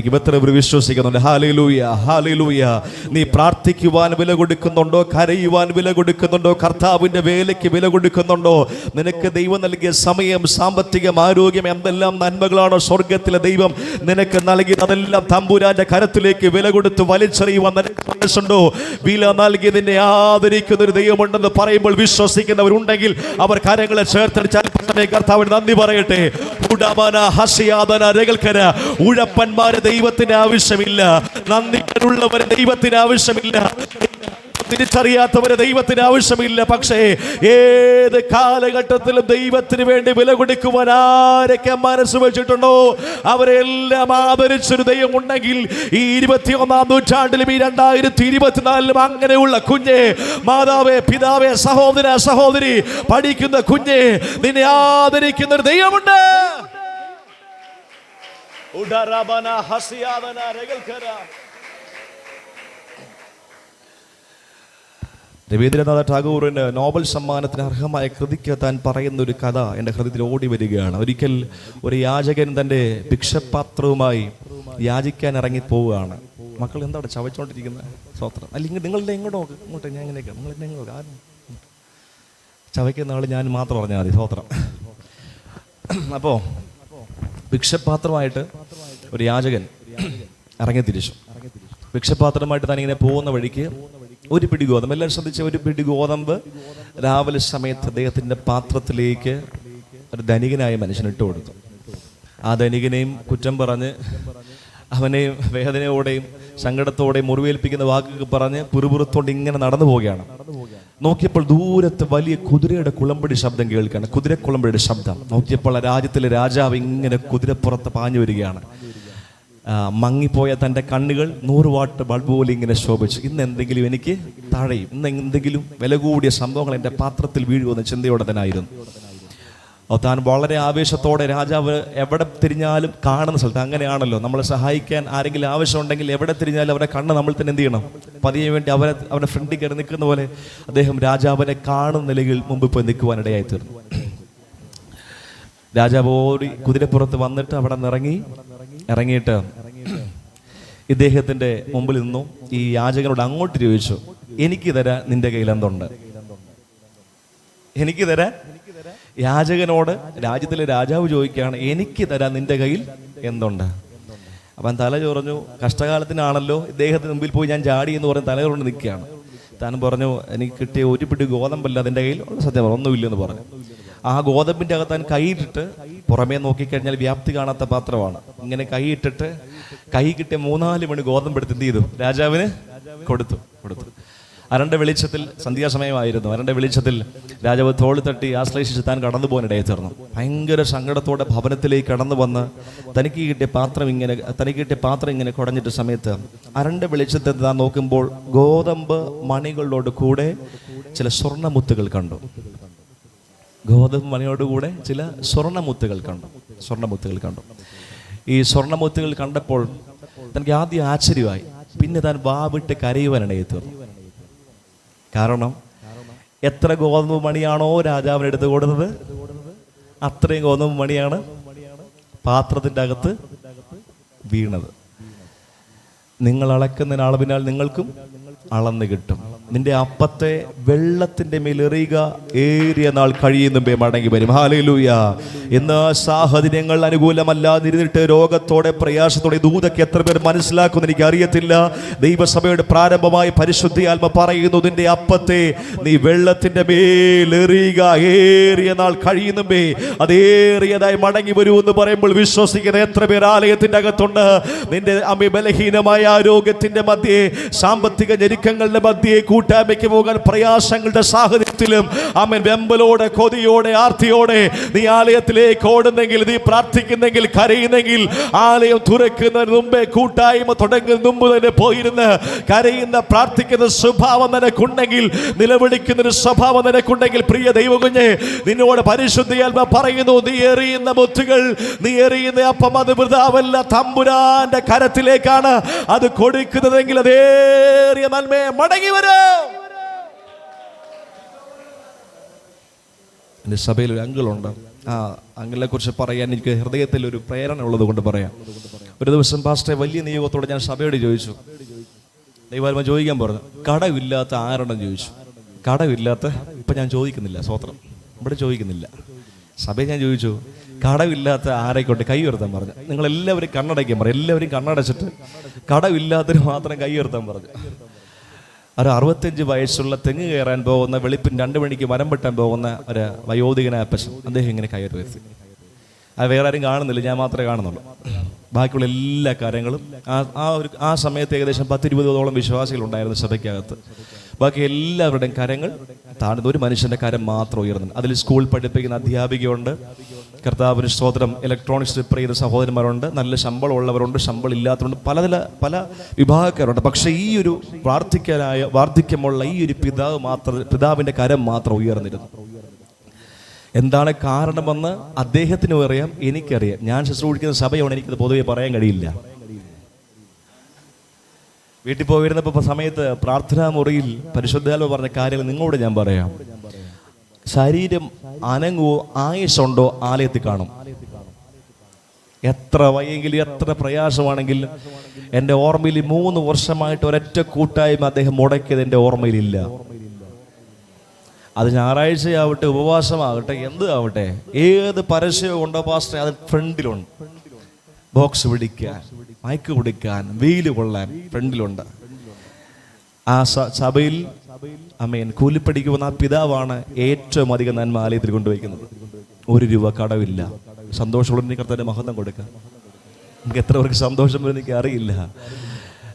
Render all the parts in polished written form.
എത്ര വിശ്വസിക്കുന്നുണ്ട്? Hallelujah, hallelujah. നീ പ്രാർത്ഥിക്കുവാൻ വില കൊടുക്കുന്നുണ്ടോ? കരയുവാൻ വില കൊടുക്കുന്നുണ്ടോ? കർത്താവിന്റെ വേലയ്ക്ക് വില കൊടുക്കുന്നുണ്ടോ? നിനക്ക് ദൈവം നൽകിയ സമയം, സാമ്പത്തികം, ആരോഗ്യം, എന്തെല്ലാം നന്മകളാണോ സ്വർഗത്തിലെ ദൈവം നിനക്ക് നൽകി, അതെല്ലാം തമ്പുരാന്റെ കരത്തിലേക്ക് വില കൊടുത്ത് വലിച്ചെറിയുവാൻ നിനക്ക് മനസ്സുണ്ടോ? വില നൽകി നിന്നെ ആദരിക്കുന്ന ഒരു ദൈവമുണ്ടെന്ന് പറയുമ്പോൾ വിശ്വസിക്കുന്നവരുണ്ടെങ്കിൽ അവർ കരങ്ങളെ ചേർത്തടിച്ചാൽ കർത്താവിന് നന്ദി പറയട്ടെ. ഉഴപ്പന്മാരെ ദൈവത്തിന് ആവശ്യമില്ല, നന്ദിയുള്ളവരെ ദൈവത്തിന് ആവശ്യമില്ല, തിരിച്ചറിയാത്തവരെ ദൈവത്തിന് ആവശ്യമില്ല. പക്ഷേ ഏത് കാലഘട്ടത്തിലും ദൈവത്തിന് വേണ്ടി വില കൊടുക്കുവാൻ ആരൊക്കെ മനസ്സ് വെച്ചിട്ടുണ്ടോ അവരെല്ലാം ആദരിച്ചൊരു ദൈവം ഉണ്ടെങ്കിൽ ഈ 21-ാം നൂറ്റാണ്ടിലും ഈ 2024-ലും അങ്ങനെയുള്ള കുഞ്ഞെ, മാതാവേ, പിതാവേ, സഹോദര, സഹോദരി, പഠിക്കുന്ന കുഞ്ഞെ, നിന്നെ ആദരിക്കുന്ന ഒരു ദൈവമുണ്ട്. രവീന്ദ്രനാഥ ടാഗോറിന് നോബൽ സമ്മാനത്തിന് അർഹമായ കൃതിക്ക് താൻ പറയുന്ന ഒരു കഥ എൻ്റെ ഹൃദയത്തിൽ ഓടി വരികയാണ്. ഒരിക്കൽ ഒരു യാചകൻ തൻ്റെ ഭിക്ഷപാത്രവുമായി യാചിക്കാൻ ഇറങ്ങി പോവുകയാണ്. മക്കൾ എന്താണ് ചവച്ചോണ്ടിരിക്കുന്നത്? സ്വത്രം അല്ലെങ്കിൽ നിങ്ങളുടെ എങ്ങോട്ടോ ഇങ്ങോട്ട് ഞാൻ ഇങ്ങനെയൊക്കെ നിങ്ങൾ എന്നെ എങ്ങോട്ട് ആരും ചവയ്ക്കുന്ന ആൾ ഞാൻ മാത്രം പറഞ്ഞാൽ മതി. സ്വത്രം. അപ്പോൾ ഭിക്ഷപാത്രമായിട്ട് ഒരു യാചകൻ ഇറങ്ങി തിരിച്ചു. ഭിക്ഷപാത്രമായിട്ട് താൻ ഇങ്ങനെ പോകുന്ന വഴിക്ക് ഒരു പിടി ഗോതമ്പ്, എല്ലാവരും ശ്രദ്ധിച്ച, ഒരു പിടി ഗോതമ്പ് രാവിലെ സമയത്ത് അദ്ദേഹത്തിൻ്റെ പാത്രത്തിലേക്ക് ഒരു ധനികനായ മനുഷ്യൻ ഇട്ട് കൊടുത്തു. ആ ധനികനെയും കുറ്റം പറഞ്ഞ് അവനെയും വേദനയോടെയും സങ്കടത്തോടെയും മുറിവേൽപ്പിക്കുന്ന വാക്കുകൾ പറഞ്ഞ് പുറുപുറത്തോണ്ട് ഇങ്ങനെ നടന്നു പോവുകയാണ്. നോക്കിയപ്പോൾ ദൂരത്ത് വലിയ കുതിരയുടെ കുളമ്പടി ശബ്ദം കേൾക്കുകയാണ്. കുതിരക്കുളമ്പടിയുടെ ശബ്ദം. നോക്കിയപ്പോൾ ആ രാജ്യത്തിലെ രാജാവ് ഇങ്ങനെ കുതിരപ്പുറത്ത് പാഞ്ഞു വരികയാണ്. മങ്ങിപ്പോയ തൻ്റെ കണ്ണുകൾ 100 വാട്ട് ബൾബ് പോലെ ഇങ്ങനെ ശോഭിച്ചു. ഇന്ന് എന്തെങ്കിലും എനിക്ക് തഴയും, ഇന്ന് എന്തെങ്കിലും വില കൂടിയ സംഭവങ്ങൾ എൻ്റെ പാത്രത്തിൽ വീഴുമെന്ന ചിന്തയോടെ തന്നെ ആയിരുന്നു. താൻ വളരെ ആവേശത്തോടെ, രാജാവ് എവിടെ തിരിഞ്ഞാലും കാണുന്ന സ്ഥലത്ത്, അങ്ങനെയാണല്ലോ നമ്മളെ സഹായിക്കാൻ ആരെങ്കിലും ആവശ്യമുണ്ടെങ്കിൽ എവിടെ തിരിഞ്ഞാലും അവരെ കണ്ണ് നമ്മൾ തന്നെ എന്ത് ചെയ്യണം? പതിയെ വേണ്ടി അവരുടെ ഫ്രണ്ടിൽ കയറി നിൽക്കുന്ന പോലെ അദ്ദേഹം രാജാവിനെ കാണുന്ന നിലയിൽ മുമ്പ് പോയി നിൽക്കുവാനിടയായി തീർന്നു. രാജാവ് ഓടി കുതിരപ്പുറത്ത് വന്നിട്ട് അവിടെ നിന്ന് ഇറങ്ങിയിട്ട് ഇദ്ദേഹത്തിന്റെ മുമ്പിൽ നിന്നു ഈ യാചകനോട് അങ്ങോട്ട് ചോദിച്ചു, എനിക്ക് തരാൻ നിന്റെ കയ്യിൽ എന്തുണ്ട്? എനിക്ക് തരാൻ യാചകനോട് രാജ്യത്തിലെ രാജാവ് ചോദിക്കുകയാണ്, എനിക്ക് തരാൻ നിന്റെ കയ്യിൽ എന്തുണ്ട്? അവൻ തല ചൊറഞ്ഞു. കഷ്ടകാലത്തിനാണല്ലോ ഇദ്ദേഹത്തിന് മുമ്പിൽ പോയി ഞാൻ ചാടി എന്ന് പറഞ്ഞ് തല ചൊറഞ്ഞ് നിൽക്കുകയാണ്. താൻ പറഞ്ഞു, എനിക്ക് കിട്ടിയ ഒരു പിടി ഗോതമ്പല്ല അതിൻ്റെ കയ്യിൽ. സത്യം ഒന്നുമില്ലെന്ന് പറഞ്ഞു. ആ ഗോതമ്പിൻ്റെ അകത്ത് താൻ കൈയിട്ടിട്ട് പുറമേ നോക്കിക്കഴിഞ്ഞാൽ വ്യാപ്തി കാണാത്ത പാത്രമാണ്. ഇങ്ങനെ കൈയിട്ടിട്ട് കൈ കിട്ടിയ 3-4 മണി ഗോതമ്പെടുത്ത് എന്ത് ചെയ്തു? രാജാവിന് കൊടുത്തു. അരണ്ട വെളിച്ചത്തിൽ, സന്ധ്യാസമയമായിരുന്നു, അരണ്ട വെളിച്ചത്തിൽ രാജാവ് തോളി തട്ടി ആശ്ലേഷിച്ച് താൻ കടന്നു പോകാനിടയിൽ തീർന്നു. ഭയങ്കര സങ്കടത്തോടെ ഭവനത്തിലേക്ക് കടന്നു വന്ന് തനിക്ക് കിട്ടിയ പാത്രം ഇങ്ങനെ കുടഞ്ഞിട്ട സമയത്ത് അരണ്ട വെളിച്ചത്തിൽ താൻ നോക്കുമ്പോൾ ഗോതമ്പ് മണികളോട് കൂടെ ചില സ്വർണ്ണമുത്തുകൾ കണ്ടു. ഗോതമ്പ് മണിയോടുകൂടെ ചില സ്വർണ്ണമുത്തുകൾ കണ്ടു. ഈ സ്വർണ്ണമുത്തുകൾ കണ്ടപ്പോൾ തനിക്ക് ആദ്യം ആശ്ചര്യമായി. പിന്നെ താൻ വാവിട്ട് കരയുവാനിടയിൽ തീർന്നു. കാരണം എത്ര ഗോതമ്പ് മണിയാണോ രാജാവിന് എടുത്ത് കൊടുത്തത്, അത്രയും ഗോതമ്പ് മണിയാണ് പാത്രത്തിൻ്റെ അകത്ത് വീണത്. നിങ്ങൾ അളക്കുന്ന അളവിനാൽ നിങ്ങൾക്കും അളന്ന് കിട്ടും. നിന്റെ അപ്പത്തെ വെള്ളത്തിന്റെ മേൽ എറിയുക, ഏറിയ നാൾ കഴിയുന്നുമ്പേ മടങ്ങി വരും. ഹല്ലേലൂയ. ഇന്ന് സാഹചര്യങ്ങൾ അനുകൂലമല്ലാതിരുന്നിട്ട് രോഗത്തോടെ പ്രയാസത്തോടെ ദൂതൊക്കെ എത്ര പേർ മനസ്സിലാക്കുമെന്ന് എനിക്ക് അറിയത്തില്ല. ദൈവസഭയുടെ പ്രാരംഭമായി പരിശുദ്ധാത്മ പറയുന്നു, നിന്റെ അപ്പത്തെ നീ വെള്ളത്തിന്റെ മേൽ എറിയുക, ഏറിയ നാൾ കഴിയുന്നുമ്പേ അതേറിയതായി മടങ്ങി വരൂ എന്ന് പറയുമ്പോൾ വിശ്വസിക്കുന്ന എത്ര പേർ ആലയത്തിന്റെ അകത്തുണ്ട്? നിന്റെ ബലഹീനമായ ആരോഗ്യത്തിന്റെ മധ്യേ, സാമ്പത്തിക ഞെരുക്കങ്ങളുടെ മധ്യേ, കൂട്ടായ്മയ്ക്ക് പോകാൻ പ്രയാസങ്ങളുടെ സാഹചര്യത്തിലും ആമേൻ വെമ്പലോടെ, കൊതിയോടെ, ആർത്തിയോടെ നീ ആലയത്തിലേക്ക് ഓടുന്നെങ്കിൽ, നീ പ്രാർത്ഥിക്കുന്നെങ്കിൽ, കരയുന്നെങ്കിൽ, ആലയം തുറക്കുന്നതിന് മുമ്പേ, കൂട്ടായ്മ തുടങ്ങുന്നതിന് മുമ്പ് തന്നെ പോയിരുന്ന് കരയുന്ന, പ്രാർത്ഥിക്കുന്ന സ്വഭാവം നിനക്കുണ്ടെങ്കിൽ, നിലവിളിക്കുന്ന ഒരു സ്വഭാവം നിനക്കുണ്ടെങ്കിൽ, പ്രിയ ദൈവകുഞ്ഞെ, നിന്നോട് പരിശുദ്ധാത്മാവ് പറയുന്നു, നീ എറിയുന്ന മുത്തുകൾ, നീ എറിയുന്ന അപ്പം അത് വൃഥാവല്ല, തമ്പുരാന്റെ കരത്തിലേക്കാണ് അത് കൊടുക്കുന്നതെങ്കിൽ അതേറിയ നന്മയെ മടങ്ങി വരും. എൻ്റെ സഭയിൽ ഒരു അങ്കിളുണ്ട്. ആ അങ്കിളിനെ കുറിച്ച് പറയാൻ എനിക്ക് ഹൃദയത്തിൽ ഒരു പ്രേരണ ഉള്ളത് കൊണ്ട് പറയാം. ഒരു ദിവസം പാസ്റ്ററെ വലിയ നിയോഗത്തോടെ ഞാൻ സഭയോട് ചോദിച്ചു, ദൈവാത്മ ചോദിക്കാൻ പറഞ്ഞു, കടമില്ലാത്ത ആരുണ്ടെന്ന് ചോദിച്ചു. കടമില്ലാത്ത, ഇപ്പം ഞാൻ ചോദിക്കുന്നില്ല, സ്വത്രം ഇവിടെ ചോദിക്കുന്നില്ല, സഭയിൽ ഞാൻ ചോദിച്ചു, കടമില്ലാത്ത ആരെക്കൊണ്ട് കൈ ഉയർത്താൻ പറഞ്ഞു. നിങ്ങളെല്ലാവരും കണ്ണടയ്ക്കാൻ പറഞ്ഞു. എല്ലാവരും കണ്ണടച്ചിട്ട് കടമില്ലാത്തതിന് മാത്രം കൈ ഉയർത്താൻ പറഞ്ഞു. ഒരു 65 വയസ്സുള്ള തെങ്ങ് കയറാൻ പോകുന്ന, വെളുപ്പിന് 2 മണിക്ക് മരം വെട്ടാൻ പോകുന്ന ഒരു വയോധികനായ അപ്പച്ചൻ, അദ്ദേഹം ഇങ്ങനെ കൈ ഉയർത്തി. അത് വേറെ ആരും കാണുന്നില്ല, ഞാൻ മാത്രമേ കാണുന്നുള്ളൂ. ബാക്കിയുള്ള എല്ലാ കാര്യങ്ങളും ആ സമയത്ത് ഏകദേശം 10-20ഓളം വിശ്വാസികളുണ്ടായിരുന്നു സഭയ്ക്കകത്ത്. ബാക്കി എല്ലാവരുടെയും കരങ്ങൾ താഴ്ന്നു. ഒരു മനുഷ്യന്റെ കരം മാത്രം ഉയർന്നു. അതിൽ സ്കൂൾ പഠിപ്പിക്കുന്ന അധ്യാപികയുണ്ട്, കർത്താവിന് സ്തോത്രം, ഇലക്ട്രോണിക്സ് റിപ്പയർ ചെയ്ത സഹോദരന്മാരുണ്ട്, നല്ല ശമ്പളം ഉള്ളവരുണ്ട്, ശമ്പളം ഇല്ലാത്തവരുണ്ട്, പല വിഭാഗക്കാരുണ്ട്. പക്ഷേ ഈ ഒരു വാർദ്ധക്യമുള്ള ഈ ഒരു പിതാവിന്റെ കരം മാത്രം ഉയർന്നിരുന്നു. എന്താണ് കാരണമെന്ന് അദ്ദേഹത്തിനും അറിയാം, എനിക്കറിയാം. ഞാൻ ശുശ്രൂഷിക്കുന്ന സഭയാണ്, എനിക്കത് പൊതുവെ പറയാൻ കഴിയില്ല. വീട്ടിൽ പോയിരുന്നപ്പോൾ സമയത്ത് പ്രാർത്ഥനാ മുറിയിൽ പരിശുദ്ധാത്മ പറഞ്ഞ കാര്യങ്ങൾ നിങ്ങളോട് ഞാൻ പറയാം. ശരീരം അനങ്ങുവോ ആയുസ്സുണ്ടോ ആലയത്തിൽ കാണും. എത്ര വയ്യെങ്കിലും എത്ര പ്രയാസമാണെങ്കിലും എൻ്റെ ഓർമ്മയിൽ 3 വർഷമായിട്ട് ഒരൊറ്റ കൂട്ടായ്മ അദ്ദേഹം മുടക്കിയത് എൻ്റെ ഓർമ്മയിലില്ല. അത് ഞായറാഴ്ചയാവട്ടെ, ഉപവാസമാകട്ടെ, എന്ത് ആവട്ടെ, ഏത് പരസ്യവും ഉണ്ടോ പാസ്റ്റർ, അത് ഫ്രണ്ടിലുണ്ട്. ബോക്സ് പിടിക്കാൻ, മയക്ക് പിടിക്കാൻ, വെയിൽ കൊള്ളാൻ ഫ്രണ്ടിലുണ്ട്. ആ സഭയിൽ അമേൻ കൂലിപ്പടിക്ക് വന്ന ആ പിതാവാണ് ഏറ്റവും അധികം നന്മ ആലയത്തിൽ കൊണ്ടുവയ്ക്കുന്നത്. 1 രൂപ കടവില്ല. സന്തോഷമുള്ള കർത്താവിന്റെ മഹത്വം കൊടുക്കാം. നമുക്ക് എത്ര പേർക്ക് സന്തോഷം വരും എനിക്ക് അറിയില്ല.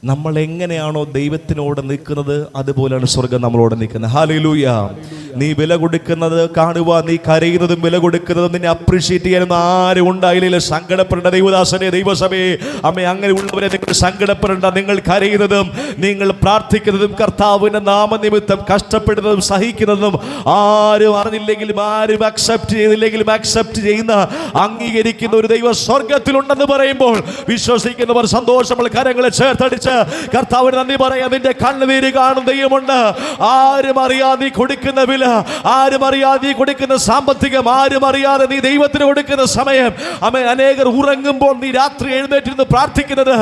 നമ്മൾ എങ്ങനെയാണോ ദൈവത്തിനോട് നിൽക്കുന്നത്, അതുപോലെയാണ് സ്വർഗം നമ്മളോട് നിൽക്കുന്നത്. ഹല്ലേലൂയ. നീ വില കൊടുക്കുന്നത് കാണുക, നീ കരയുന്നതും വില കൊടുക്കുന്നതും നിന്നെ അപ്രീഷിയേറ്റ് ചെയ്യാനൊന്നും ആരും ഉണ്ടായില്ല. സങ്കടപ്പെടേണ്ട ദൈവദാസനെ, ദൈവസഭയെ, അമ്മ അങ്ങനെ ഉള്ളവരെ നിങ്ങൾ സങ്കടപ്പെടേണ്ട. നിങ്ങൾ കരയുന്നതും നിങ്ങൾ പ്രാർത്ഥിക്കുന്നതും കർത്താവിന്റെ നാമനിമിത്തം കഷ്ടപ്പെടുന്നതും സഹിക്കുന്നതും ആരും അറിഞ്ഞില്ലെങ്കിലും ആരും അക്സെപ്റ്റ് ചെയ്തില്ലെങ്കിലും അക്സെപ്റ്റ് ചെയ്യുന്ന, അംഗീകരിക്കുന്ന ഒരു ദൈവ സ്വർഗത്തിലുണ്ടെന്ന് പറയുമ്പോൾ വിശ്വസിക്കുന്നവർ സന്തോഷമുള്ള കരങ്ങളെ ചേർത്തടിച്ച് കർത്താവിന് നന്ദി പറയാം. നിന്റെ കണ്ണുനീര് കാണും ദൈവമുണ്ട്. ആരും അറിയാതെ നീ കൊടുക്കുന്ന വില, ആരും അറിയാതെ നീ കൊടുക്കുന്ന സാമ്പത്തികം, ആരും അറിയാതെ നീ ദൈവത്തിന് കൊടുക്കുന്ന സമയം, അനേകർ ഉറങ്ങുമ്പോൾ നീ രാത്രി എഴുന്നേറ്റിരുന്ന് പ്രാർത്ഥിക്കുന്നത്,